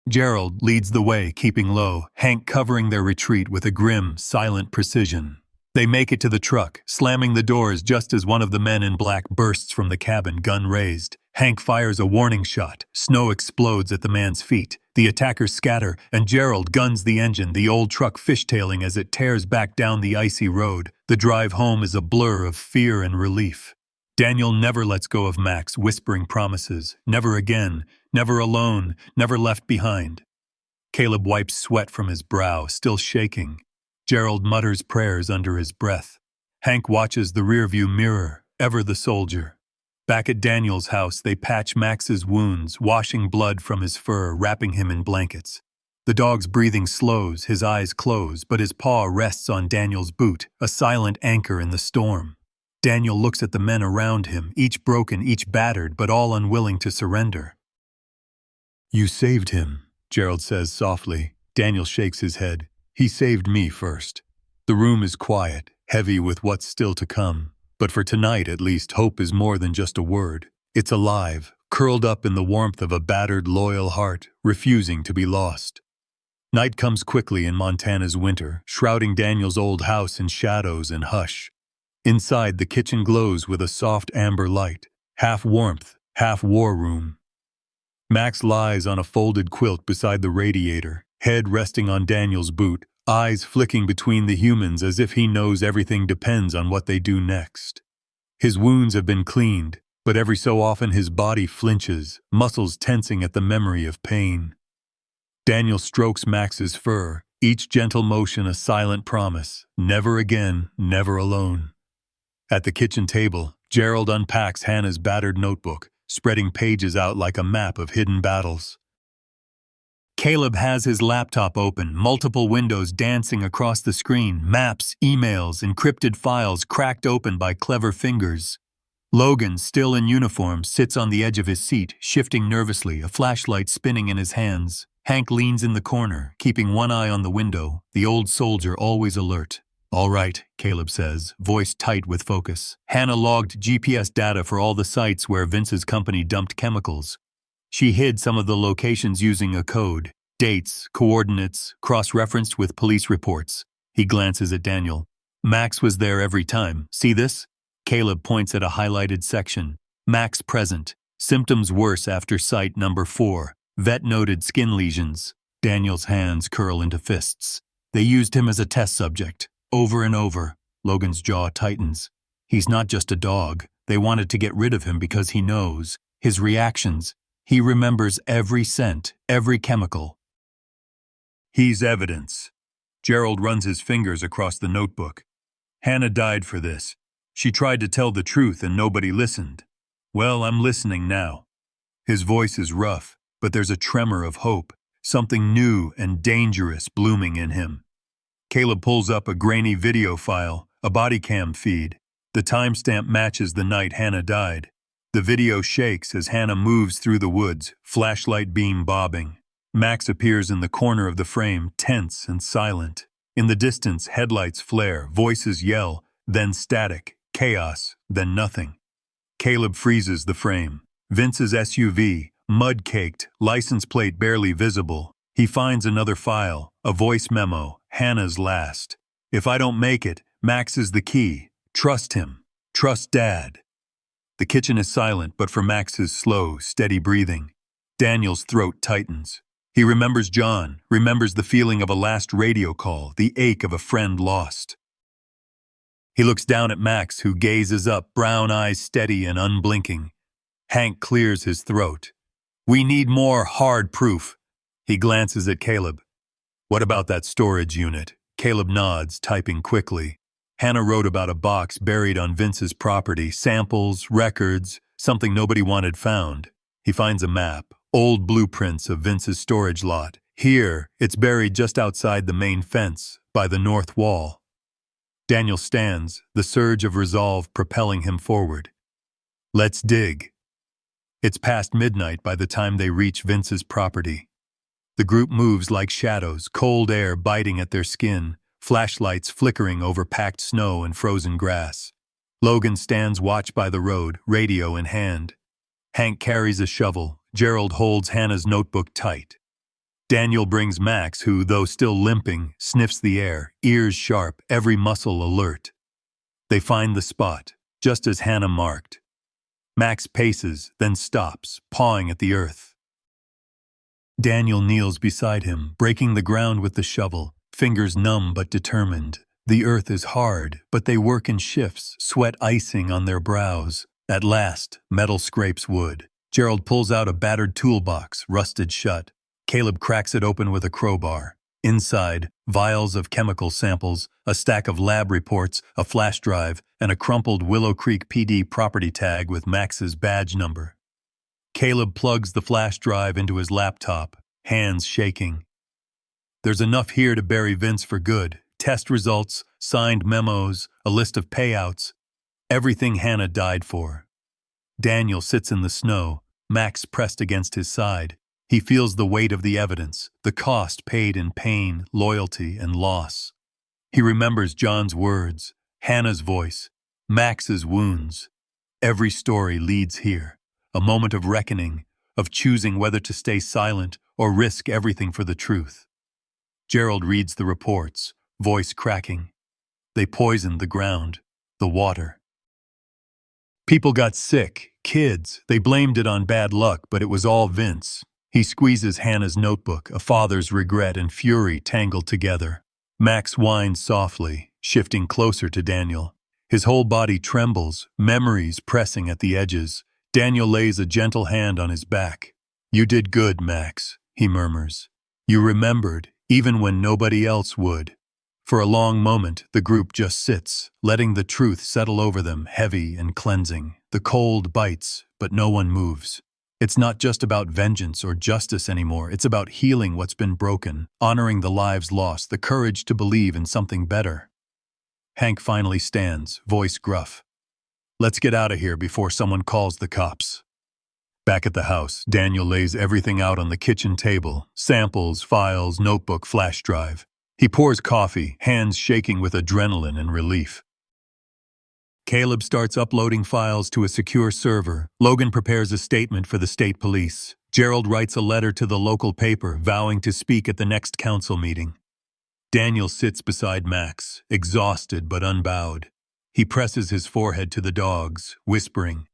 Gerald leads the way, keeping low, Hank covering their retreat with a grim, silent precision. They make it to the truck, slamming the doors just as one of the men in black bursts from the cabin, gun raised. Hank fires a warning shot. Snow explodes at the man's feet. The attackers scatter, and Gerald guns the engine, the old truck fishtailing as it tears back down the icy road. The drive home is a blur of fear and relief. Daniel never lets go of Max, whispering promises. Never again, never alone, never left behind. Caleb wipes sweat from his brow, still shaking. Gerald mutters prayers under his breath. Hank watches the rearview mirror, ever the soldier. Back at Daniel's house, they patch Max's wounds, washing blood from his fur, wrapping him in blankets. The dog's breathing slows, his eyes close, but his paw rests on Daniel's boot, a silent anchor in the storm. Daniel looks at the men around him, each broken, each battered, but all unwilling to surrender. "You saved him," Gerald says softly. Daniel shakes his head. "He saved me first." The room is quiet, heavy with what's still to come. But for tonight, at least, hope is more than just a word. It's alive, curled up in the warmth of a battered, loyal heart, refusing to be lost. Night comes quickly in Montana's winter, shrouding Daniel's old house in shadows and hush. Inside, the kitchen glows with a soft amber light, half warmth, half war room. Max lies on a folded quilt beside the radiator, head resting on Daniel's boot, eyes flicking between the humans as if he knows everything depends on what they do next. His wounds have been cleaned, but every so often his body flinches, muscles tensing at the memory of pain. Daniel strokes Max's fur, each gentle motion a silent promise, never again, never alone. At the kitchen table, Gerald unpacks Hannah's battered notebook, spreading pages out like a map of hidden battles. Caleb has his laptop open, multiple windows dancing across the screen, maps, emails, encrypted files cracked open by clever fingers. Logan, still in uniform, sits on the edge of his seat, shifting nervously, a flashlight spinning in his hands. Hank leans in the corner, keeping one eye on the window, the old soldier always alert. "All right," Caleb says, voice tight with focus. Hannah logged GPS data for all the sites where Vince's company dumped chemicals. She hid some of the locations using a code, dates, coordinates, cross-referenced with police reports. He glances at Daniel. "Max was there every time. See this?" Caleb points at a highlighted section. "Max present. Symptoms worse after site number 4. Vet noted skin lesions." Daniel's hands curl into fists. "They used him as a test subject. Over and over." Logan's jaw tightens. "He's not just a dog. They wanted to get rid of him because he knows. His reactions. He remembers every scent, every chemical." He's evidence. Gerald runs his fingers across the notebook. Hannah died for this. She tried to tell the truth and nobody listened. Well, I'm listening now. His voice is rough, but there's a tremor of hope, something new and dangerous blooming in him. Caleb pulls up a grainy video file, a body cam feed. The timestamp matches the night Hannah died. The video shakes as Hannah moves through the woods, flashlight beam bobbing. Max appears in the corner of the frame, tense and silent. In the distance, headlights flare, voices yell, then static, chaos, then nothing. Caleb freezes the frame. Vince's SUV, mud-caked, license plate barely visible. He finds another file, a voice memo, Hannah's last. If I don't make it, Max is the key. Trust him. Trust Dad. The kitchen is silent, but for Max's slow, steady breathing. Daniel's throat tightens. He remembers John, remembers the feeling of a last radio call, the ache of a friend lost. He looks down at Max, who gazes up, brown eyes steady and unblinking. Hank clears his throat. We need more hard proof. He glances at Caleb. What about that storage unit? Caleb nods, typing quickly. Hannah wrote about a box buried on Vince's property, samples, records, something nobody wanted found. He finds a map, old blueprints of Vince's storage lot. Here, it's buried just outside the main fence, by the north wall. Daniel stands, the surge of resolve propelling him forward. Let's dig. It's past midnight by the time they reach Vince's property. The group moves like shadows, cold air biting at their skin, flashlights flickering over packed snow and frozen grass. Logan stands watch by the road, radio in hand. Hank carries a shovel. Gerald holds Hannah's notebook tight. Daniel brings Max, who, though still limping, sniffs the air, ears sharp, every muscle alert. They find the spot, just as Hannah marked. Max paces, then stops, pawing at the earth. Daniel kneels beside him, breaking the ground with the shovel, fingers numb but determined. The earth is hard, but they work in shifts, sweat icing on their brows. At last, metal scrapes wood. Gerald pulls out a battered toolbox, rusted shut. Caleb cracks it open with a crowbar. Inside, vials of chemical samples, a stack of lab reports, a flash drive, and a crumpled Willow Creek PD property tag with Max's badge number. Caleb plugs the flash drive into his laptop, hands shaking. There's enough here to bury Vince for good. Test results, signed memos, a list of payouts. Everything Hannah died for. Daniel sits in the snow, Max pressed against his side. He feels the weight of the evidence, the cost paid in pain, loyalty, and loss. He remembers John's words, Hannah's voice, Max's wounds. Every story leads here, a moment of reckoning, of choosing whether to stay silent or risk everything for the truth. Gerald reads the reports, voice cracking. They poisoned the ground, the water. People got sick, kids. They blamed it on bad luck, but it was all Vince. He squeezes Hannah's notebook, a father's regret and fury tangled together. Max whines softly, shifting closer to Daniel. His whole body trembles, memories pressing at the edges. Daniel lays a gentle hand on his back. You did good, Max, he murmurs. You remembered, even when nobody else would. For a long moment, the group just sits, letting the truth settle over them, heavy and cleansing. The cold bites, but no one moves. It's not just about vengeance or justice anymore. It's about healing what's been broken, honoring the lives lost, the courage to believe in something better. Hank finally stands, voice gruff. Let's get out of here before someone calls the cops. Back at the house, Daniel lays everything out on the kitchen table, samples, files, notebook, flash drive. He pours coffee, hands shaking with adrenaline and relief. Caleb starts uploading files to a secure server. Logan prepares a statement for the state police. Gerald writes a letter to the local paper, vowing to speak at the next council meeting. Daniel sits beside Max, exhausted but unbowed. He presses his forehead to the dogs, whispering,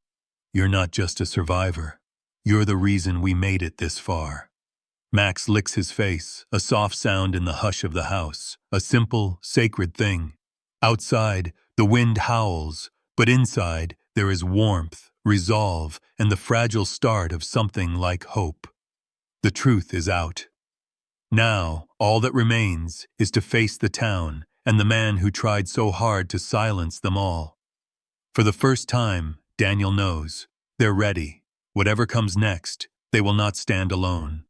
"You're not just a survivor. You're the reason we made it this far." Max licks his face, a soft sound in the hush of the house, a simple, sacred thing. Outside, the wind howls, but inside, there is warmth, resolve, and the fragile start of something like hope. The truth is out. Now, All that remains is to face the town and the man who tried so hard to silence them all. For the first time, Daniel knows. They're ready. Whatever comes next, they will not stand alone.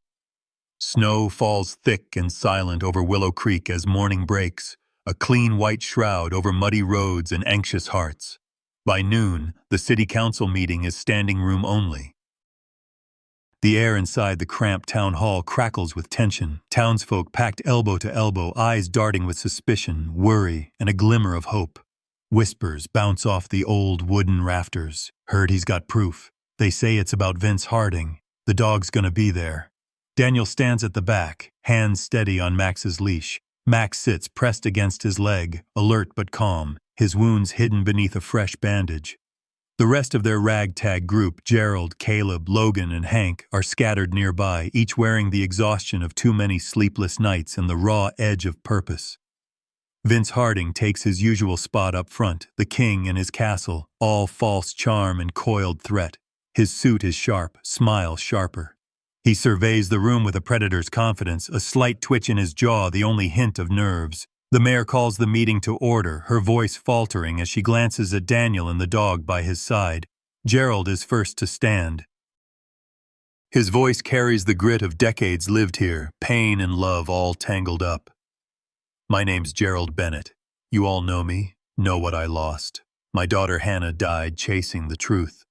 Snow falls thick and silent over Willow Creek as morning breaks, a clean white shroud over muddy roads and anxious hearts. By noon, the city council meeting is standing room only. The air inside the cramped town hall crackles with tension, townsfolk packed elbow to elbow, eyes darting with suspicion, worry, and a glimmer of hope. Whispers bounce off the old wooden rafters. Heard he's got proof. They say it's about Vince Harding. The dog's gonna be there. Daniel stands at the back, hands steady on Max's leash. Max sits pressed against his leg, alert but calm, his wounds hidden beneath a fresh bandage. The rest of their ragtag group, Gerald, Caleb, Logan, and Hank, are scattered nearby, each wearing the exhaustion of too many sleepless nights and the raw edge of purpose. Vince Harding takes his usual spot up front, the king in his castle, all false charm and coiled threat. His suit is sharp, smile sharper. He surveys the room with a predator's confidence, a slight twitch in his jaw, the only hint of nerves. The mayor calls the meeting to order, her voice faltering as she glances at Daniel and the dog by his side. Gerald is first to stand. His voice carries the grit of decades lived here, pain and love all tangled up. My name's Gerald Bennett. You all know me, know what I lost. My daughter Hannah died chasing the truth.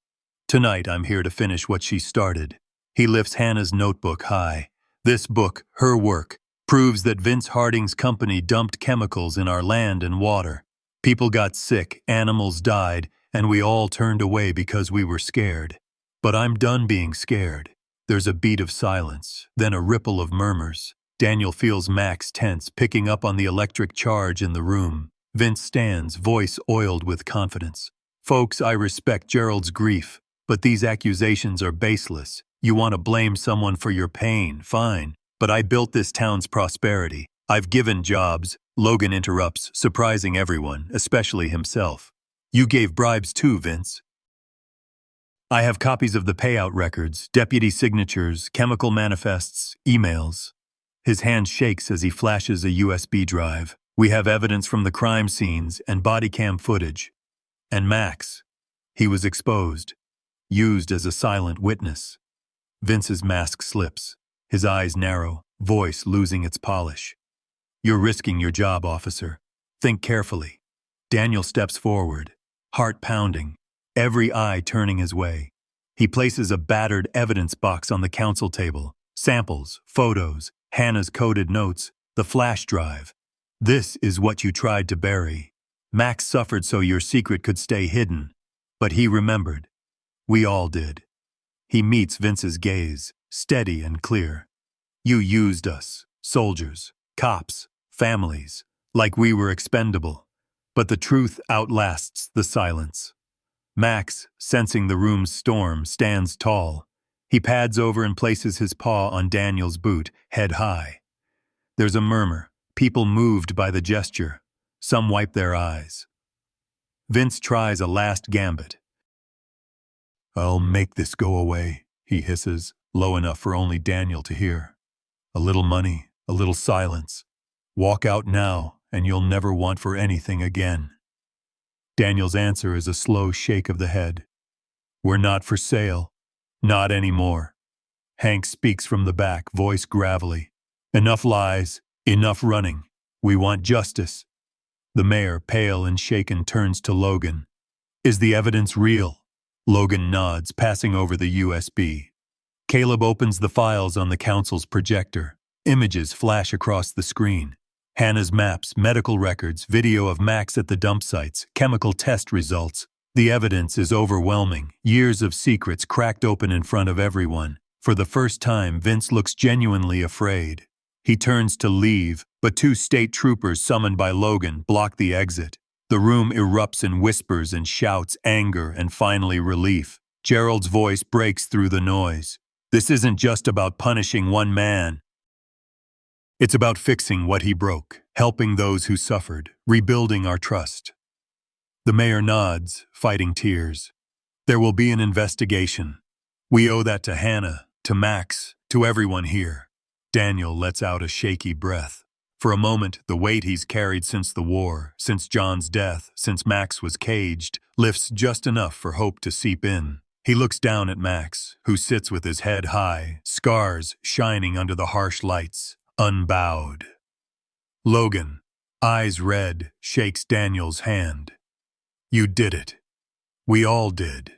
Tonight I'm here to finish what she started. He lifts Hannah's notebook high. This book, her work, proves that Vince Harding's company dumped chemicals in our land and water. People got sick, animals died, and we all turned away because we were scared. But I'm done being scared. There's a beat of silence, then a ripple of murmurs. Daniel feels Max tense, picking up on the electric charge in the room. Vince stands, voice oiled with confidence. Folks, I respect Gerald's grief, but these accusations are baseless. You want to blame someone for your pain, fine. But I built this town's prosperity. I've given jobs. Logan interrupts, surprising everyone, especially himself. You gave bribes too, Vince. I have copies of the payout records, deputy signatures, chemical manifests, emails. His hand shakes as he flashes a USB drive. We have evidence from the crime scenes and body cam footage. And Max. He was exposed, used as a silent witness. Vince's mask slips. His eyes narrow, voice losing its polish. You're risking your job, officer. Think carefully. Daniel steps forward, heart pounding, every eye turning his way. He places a battered evidence box on the council table. Samples, photos, Hannah's coded notes, the flash drive. This is what you tried to bury. Max suffered so your secret could stay hidden. But he remembered. We all did. He meets Vince's gaze, steady and clear. You used us, soldiers, cops, families, like we were expendable. But the truth outlasts the silence. Max, sensing the room's storm, stands tall. He pads over and places his paw on Daniel's boot, head high. There's a murmur, people moved by the gesture. Some wipe their eyes. Vince tries a last gambit. I'll make this go away, he hisses, low enough for only Daniel to hear. A little money, a little silence. Walk out now, and you'll never want for anything again. Daniel's answer is a slow shake of the head. We're not for sale. Not anymore. Hank speaks from the back, voice gravelly. Enough lies, enough running. We want justice. The mayor, pale and shaken, turns to Logan. Is the evidence real? Logan nods, passing over the USB. Caleb opens the files on the council's projector. Images flash across the screen. Hannah's maps, medical records, video of Max at the dump sites, chemical test results. The evidence is overwhelming. Years of secrets cracked open in front of everyone. For the first time, Vince looks genuinely afraid. He turns to leave, but two state troopers summoned by Logan block the exit. The room erupts in whispers and shouts, anger, and finally relief. Gerald's voice breaks through the noise. This isn't just about punishing one man. It's about fixing what he broke, helping those who suffered, rebuilding our trust. The mayor nods, fighting tears. There will be an investigation. We owe that to Hannah, to Max, to everyone here. Daniel lets out a shaky breath. For a moment, the weight he's carried since the war, since John's death, since Max was caged, lifts just enough for hope to seep in. He looks down at Max, who sits with his head high, scars shining under the harsh lights, unbowed. Logan, eyes red, shakes Daniel's hand. You did it. We all did.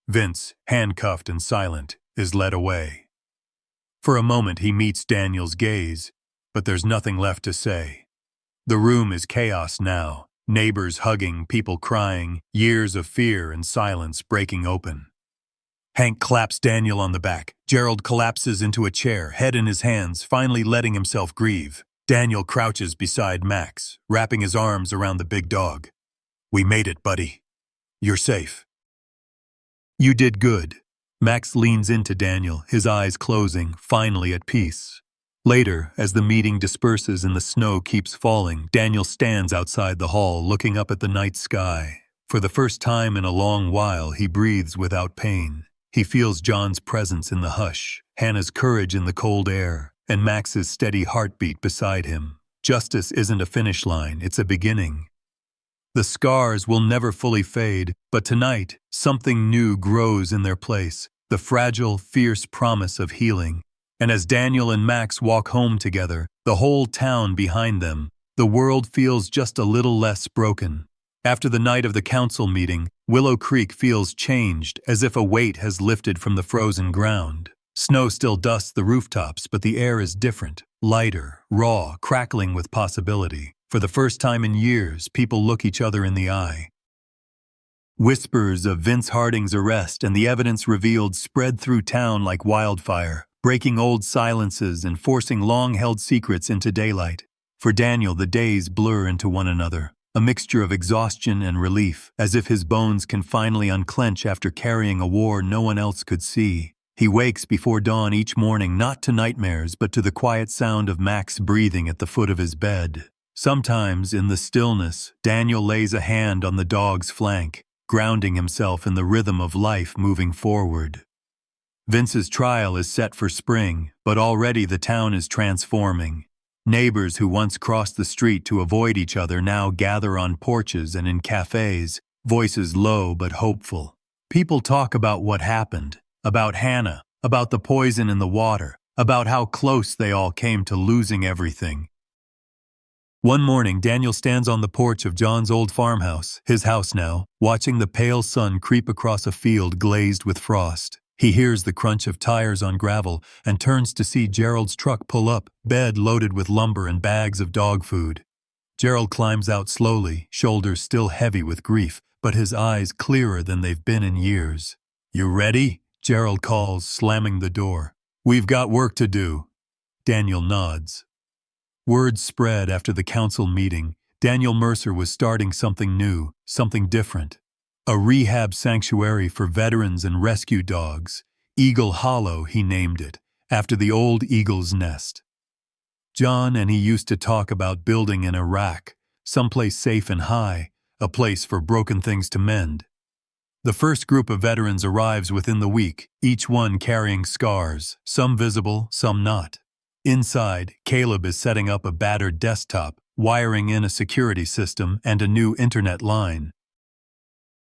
Vince, handcuffed and silent, is led away. For a moment he meets Daniel's gaze, but there's nothing left to say. The room is chaos now, neighbors hugging, people crying, years of fear and silence breaking open. Hank claps Daniel on the back. Gerald collapses into a chair, head in his hands, finally letting himself grieve. Daniel crouches beside Max, wrapping his arms around the big dog. We made it, buddy. You're safe. You did good. Max leans into Daniel, his eyes closing, finally at peace. Later, as the meeting disperses and the snow keeps falling, Daniel stands outside the hall looking up at the night sky. For the first time in a long while, he breathes without pain. He feels John's presence in the hush, Hannah's courage in the cold air, and Max's steady heartbeat beside him. Justice isn't a finish line, it's a beginning. The scars will never fully fade, but tonight, something new grows in their place, the fragile, fierce promise of healing. And as Daniel and Max walk home together, the whole town behind them, the world feels just a little less broken. After the night of the council meeting, Willow Creek feels changed, as if a weight has lifted from the frozen ground. Snow still dusts the rooftops, but the air is different, lighter, raw, crackling with possibility. For the first time in years, people look each other in the eye. Whispers of Vince Harding's arrest and the evidence revealed spread through town like wildfire, breaking old silences and forcing long-held secrets into daylight. For Daniel, the days blur into one another, a mixture of exhaustion and relief, as if his bones can finally unclench after carrying a war no one else could see. He wakes before dawn each morning, not to nightmares, but to the quiet sound of Max breathing at the foot of his bed. Sometimes, in the stillness, Daniel lays a hand on the dog's flank, grounding himself in the rhythm of life moving forward. Vince's trial is set for spring, but already the town is transforming. Neighbors who once crossed the street to avoid each other now gather on porches and in cafes, voices low but hopeful. People talk about what happened, about Hannah, about the poison in the water, about how close they all came to losing everything. One morning, Daniel stands on the porch of John's old farmhouse, his house now, watching the pale sun creep across a field glazed with frost. He hears the crunch of tires on gravel and turns to see Gerald's truck pull up, bed loaded with lumber and bags of dog food. Gerald climbs out slowly, shoulders still heavy with grief, but his eyes clearer than they've been in years. You ready? Gerald calls, slamming the door. We've got work to do. Daniel nods. Words spread after the council meeting. Daniel Mercer was starting something new, something different. A rehab sanctuary for veterans and rescue dogs. Eagle Hollow, he named it, after the old eagle's nest. John and he used to talk about building in Iraq, someplace safe and high, a place for broken things to mend. The first group of veterans arrives within the week, each one carrying scars, some visible, some not. Inside, Caleb is setting up a battered desktop, wiring in a security system and a new internet line.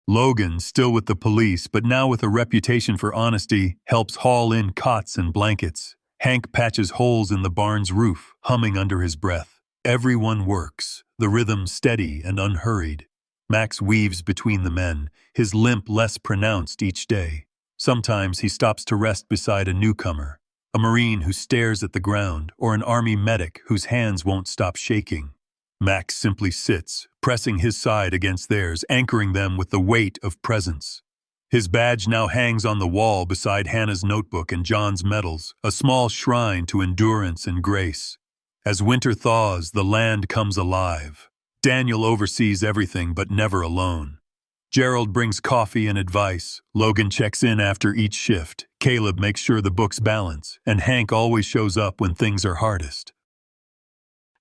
Logan, still with the police but now with a reputation for honesty, helps haul in cots and blankets. Hank patches holes in the barn's roof, humming under his breath. Everyone works, the rhythm steady and unhurried. Max weaves between the men, his limp less pronounced each day. Sometimes he stops to rest beside a newcomer, a Marine who stares at the ground, or an Army medic whose hands won't stop shaking. Max simply sits, pressing his side against theirs, anchoring them with the weight of presence. His badge now hangs on the wall beside Hannah's notebook and John's medals, a small shrine to endurance and grace. As winter thaws, the land comes alive. Daniel oversees everything but never alone. Gerald brings coffee and advice. Logan checks in after each shift. Caleb makes sure the books balance, and Hank always shows up when things are hardest.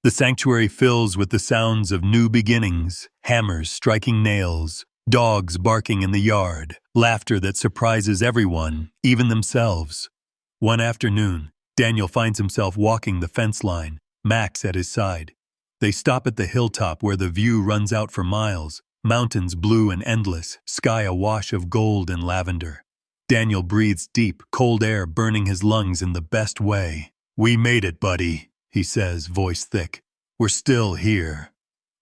The sanctuary fills with the sounds of new beginnings, hammers striking nails, dogs barking in the yard, laughter that surprises everyone, even themselves. One afternoon, Daniel finds himself walking the fence line, Max at his side. They stop at the hilltop where the view runs out for miles, mountains blue and endless, sky awash of gold and lavender. Daniel breathes deep, cold air burning his lungs in the best way. "We made it, buddy," he says, voice thick. "We're still here."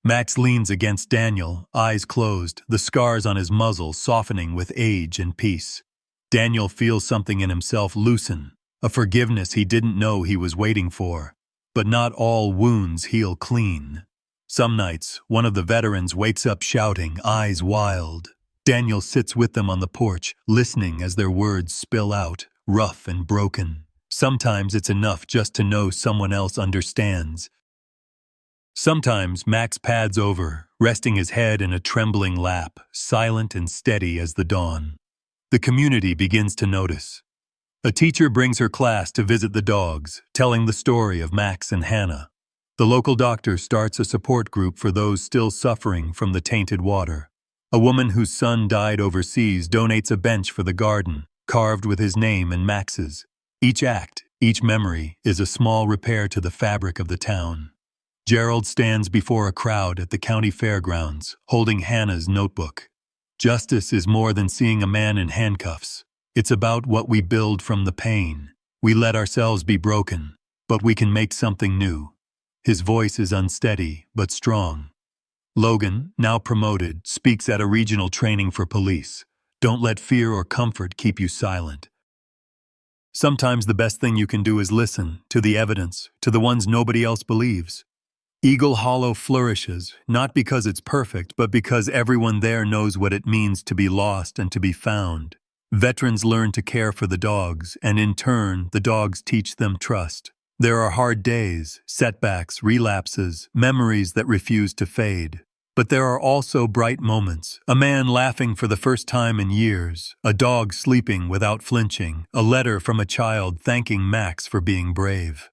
Max leans against Daniel, eyes closed, the scars on his muzzle softening with age and peace. Daniel feels something in himself loosen, a forgiveness he didn't know he was waiting for. But not all wounds heal clean. Some nights, one of the veterans wakes up shouting, eyes wild. Daniel sits with them on the porch, listening as their words spill out, rough and broken. Sometimes it's enough just to know someone else understands. Sometimes Max pads over, resting his head in a trembling lap, silent and steady as the dawn. The community begins to notice. A teacher brings her class to visit the dogs, telling the story of Max and Hannah. The local doctor starts a support group for those still suffering from the tainted water. A woman whose son died overseas donates a bench for the garden, carved with his name and Max's. Each act, each memory, is a small repair to the fabric of the town. Gerald stands before a crowd at the county fairgrounds, holding Hannah's notebook. Justice is more than seeing a man in handcuffs. It's about what we build from the pain. We let ourselves be broken, but we can make something new. His voice is unsteady, but strong. Logan, now promoted, speaks at a regional training for police. Don't let fear or comfort keep you silent. Sometimes the best thing you can do is listen to the evidence, to the ones nobody else believes. Eagle Hollow flourishes, not because it's perfect, but because everyone there knows what it means to be lost and to be found. Veterans learn to care for the dogs, and in turn, the dogs teach them trust. There are hard days, setbacks, relapses, memories that refuse to fade. But there are also bright moments. A man laughing for the first time in years, a dog sleeping without flinching, a letter from a child thanking Max for being brave.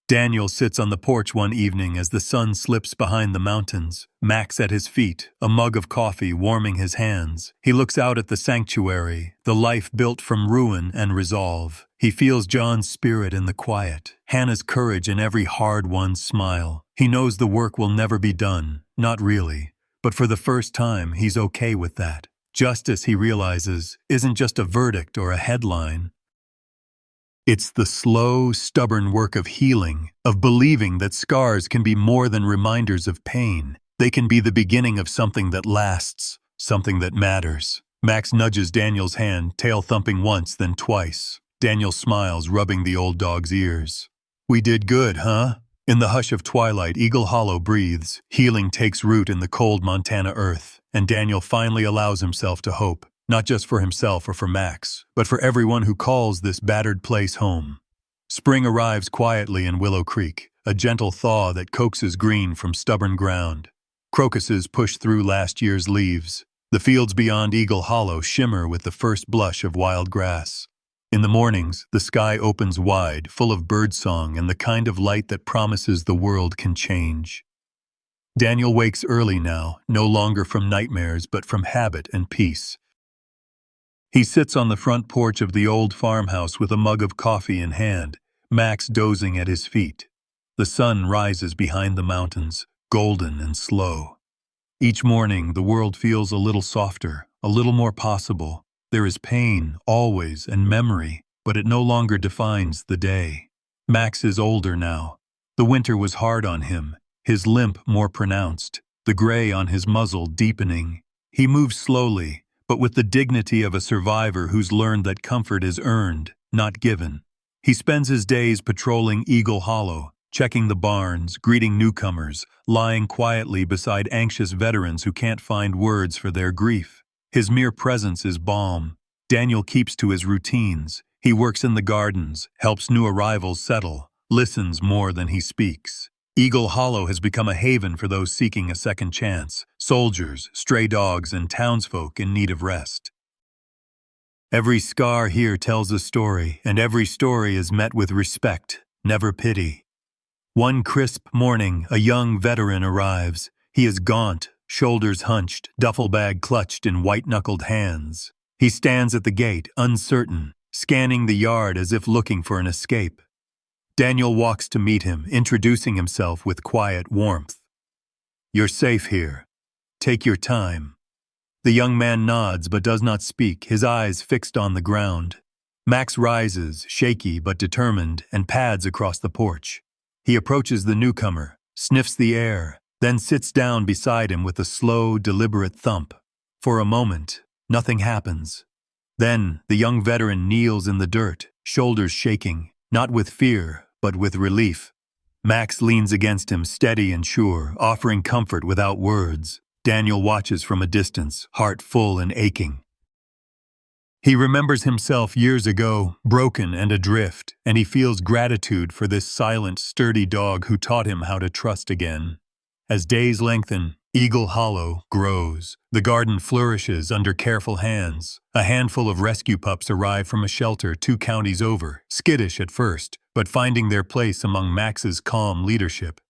Daniel sits on the porch one evening as the sun slips behind the mountains, Max at his feet, a mug of coffee warming his hands. He looks out at the sanctuary, the life built from ruin and resolve. He feels John's spirit in the quiet, Hannah's courage in every hard-won smile. He knows the work will never be done, not really, but for the first time he's okay with that. Justice, he realizes, isn't just a verdict or a headline. It's the slow, stubborn work of healing, of believing that scars can be more than reminders of pain. They can be the beginning of something that lasts, something that matters. Max nudges Daniel's hand, tail thumping once, then twice. Daniel smiles, rubbing the old dog's ears. "We did good, huh?" In the hush of twilight, Eagle Hollow breathes. Healing takes root in the cold Montana earth, and Daniel finally allows himself to hope. Not just for himself or for Max, but for everyone who calls this battered place home. Spring arrives quietly in Willow Creek, a gentle thaw that coaxes green from stubborn ground. Crocuses push through last year's leaves. The fields beyond Eagle Hollow shimmer with the first blush of wild grass. In the mornings, the sky opens wide, full of birdsong and the kind of light that promises the world can change. Daniel wakes early now, no longer from nightmares but from habit and peace. He sits on the front porch of the old farmhouse with a mug of coffee in hand, Max dozing at his feet. The sun rises behind the mountains, golden and slow. Each morning, the world feels a little softer, a little more possible. There is pain, always, and memory, but it no longer defines the day. Max is older now. The winter was hard on him, his limp more pronounced, the gray on his muzzle deepening. He moves slowly, but with the dignity of a survivor who's learned that comfort is earned, not given. He spends his days patrolling Eagle Hollow, checking the barns, greeting newcomers, lying quietly beside anxious veterans who can't find words for their grief. His mere presence is balm. Daniel keeps to his routines. He works in the gardens, helps new arrivals settle, listens more than he speaks. Eagle Hollow has become a haven for those seeking a second chance, soldiers, stray dogs, and townsfolk in need of rest. Every scar here tells a story, and every story is met with respect, never pity. One crisp morning, a young veteran arrives. He is gaunt, shoulders hunched, duffel bag clutched in white-knuckled hands. He stands at the gate, uncertain, scanning the yard as if looking for an escape. Daniel walks to meet him, introducing himself with quiet warmth. "You're safe here. Take your time." The young man nods but does not speak, his eyes fixed on the ground. Max rises, shaky but determined, and pads across the porch. He approaches the newcomer, sniffs the air, then sits down beside him with a slow, deliberate thump. For a moment, nothing happens. Then, the young veteran kneels in the dirt, shoulders shaking, not with fear, but with relief. Max leans against him, steady and sure, offering comfort without words. Daniel watches from a distance, heart full and aching. He remembers himself years ago, broken and adrift, and he feels gratitude for this silent, sturdy dog who taught him how to trust again. As days lengthen, Eagle Hollow grows. The garden flourishes under careful hands. A handful of rescue pups arrive from a shelter 2 counties over, skittish at first, but finding their place among Max's calm leadership.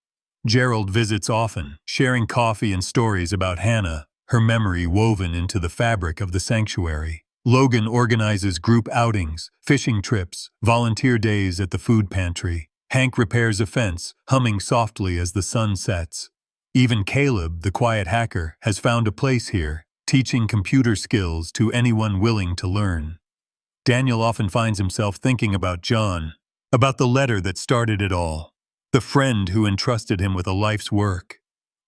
Gerald visits often, sharing coffee and stories about Hannah, her memory woven into the fabric of the sanctuary. Logan organizes group outings, fishing trips, volunteer days at the food pantry. Hank repairs a fence, humming softly as the sun sets. Even Caleb, the quiet hacker, has found a place here, teaching computer skills to anyone willing to learn. Daniel often finds himself thinking about John, about the letter that started it all, the friend who entrusted him with a life's work.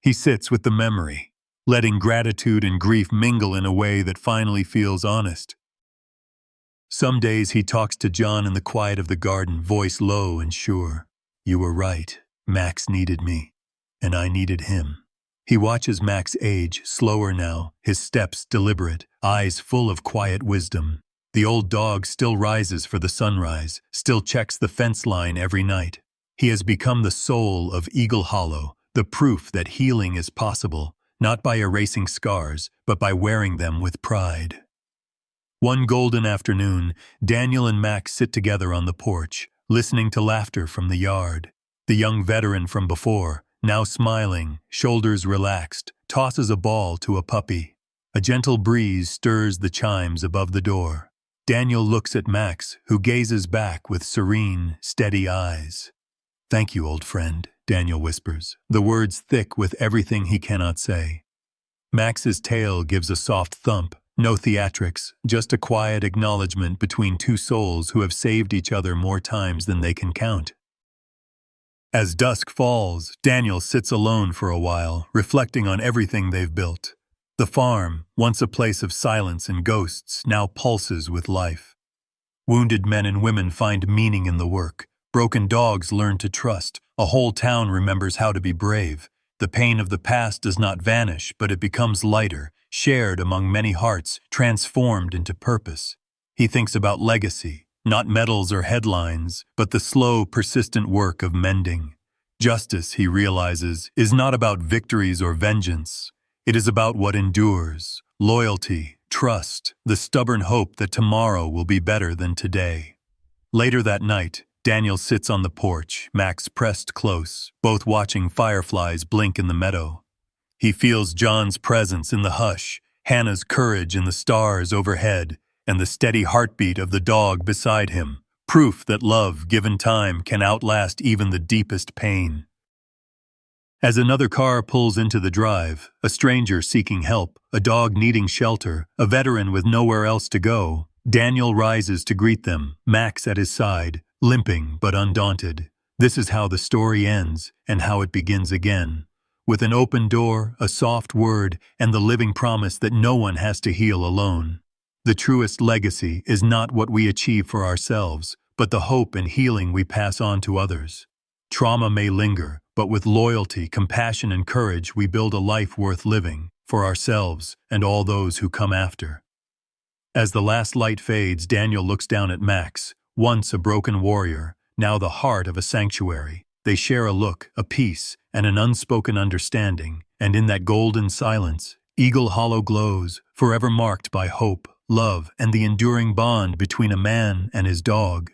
He sits with the memory, letting gratitude and grief mingle in a way that finally feels honest. Some days he talks to John in the quiet of the garden, voice low and sure. "You were right. Max needed me, and I needed him." He watches Max age, slower now, his steps deliberate, eyes full of quiet wisdom. The old dog still rises for the sunrise, still checks the fence line every night. He has become the soul of Eagle Hollow, the proof that healing is possible, not by erasing scars, but by wearing them with pride. One golden afternoon, Daniel and Max sit together on the porch, listening to laughter from the yard. The young veteran from before, now smiling, shoulders relaxed, tosses a ball to a puppy. A gentle breeze stirs the chimes above the door. Daniel looks at Max, who gazes back with serene, steady eyes. "Thank you, old friend," Daniel whispers, the words thick with everything he cannot say. Max's tail gives a soft thump, no theatrics, just a quiet acknowledgement between 2 souls who have saved each other more times than they can count. As dusk falls, Daniel sits alone for a while, reflecting on everything they've built. The farm, once a place of silence and ghosts, now pulses with life. Wounded men and women find meaning in the work. Broken dogs learn to trust. A whole town remembers how to be brave. The pain of the past does not vanish, but it becomes lighter, shared among many hearts, transformed into purpose. He thinks about legacy, not medals or headlines, but the slow, persistent work of mending. Justice, he realizes, is not about victories or vengeance. It is about what endures, loyalty, trust, the stubborn hope that tomorrow will be better than today. Later that night, Daniel sits on the porch, Max pressed close, both watching fireflies blink in the meadow. He feels John's presence in the hush, Hannah's courage in the stars overhead, and the steady heartbeat of the dog beside him, proof that love, given time, can outlast even the deepest pain. As another car pulls into the drive, a stranger seeking help, a dog needing shelter, a veteran with nowhere else to go, Daniel rises to greet them, Max at his side, limping but undaunted. This is how the story ends, and how it begins again. With an open door, a soft word, and the living promise that no one has to heal alone. The truest legacy is not what we achieve for ourselves, but the hope and healing we pass on to others. Trauma may linger, but with loyalty, compassion, and courage we build a life worth living, for ourselves and all those who come after. As the last light fades, Daniel looks down at Max, once a broken warrior, now the heart of a sanctuary. They share a look, a peace, and an unspoken understanding, and in that golden silence, Eagle Hollow glows, forever marked by hope, love, and the enduring bond between a man and his dog.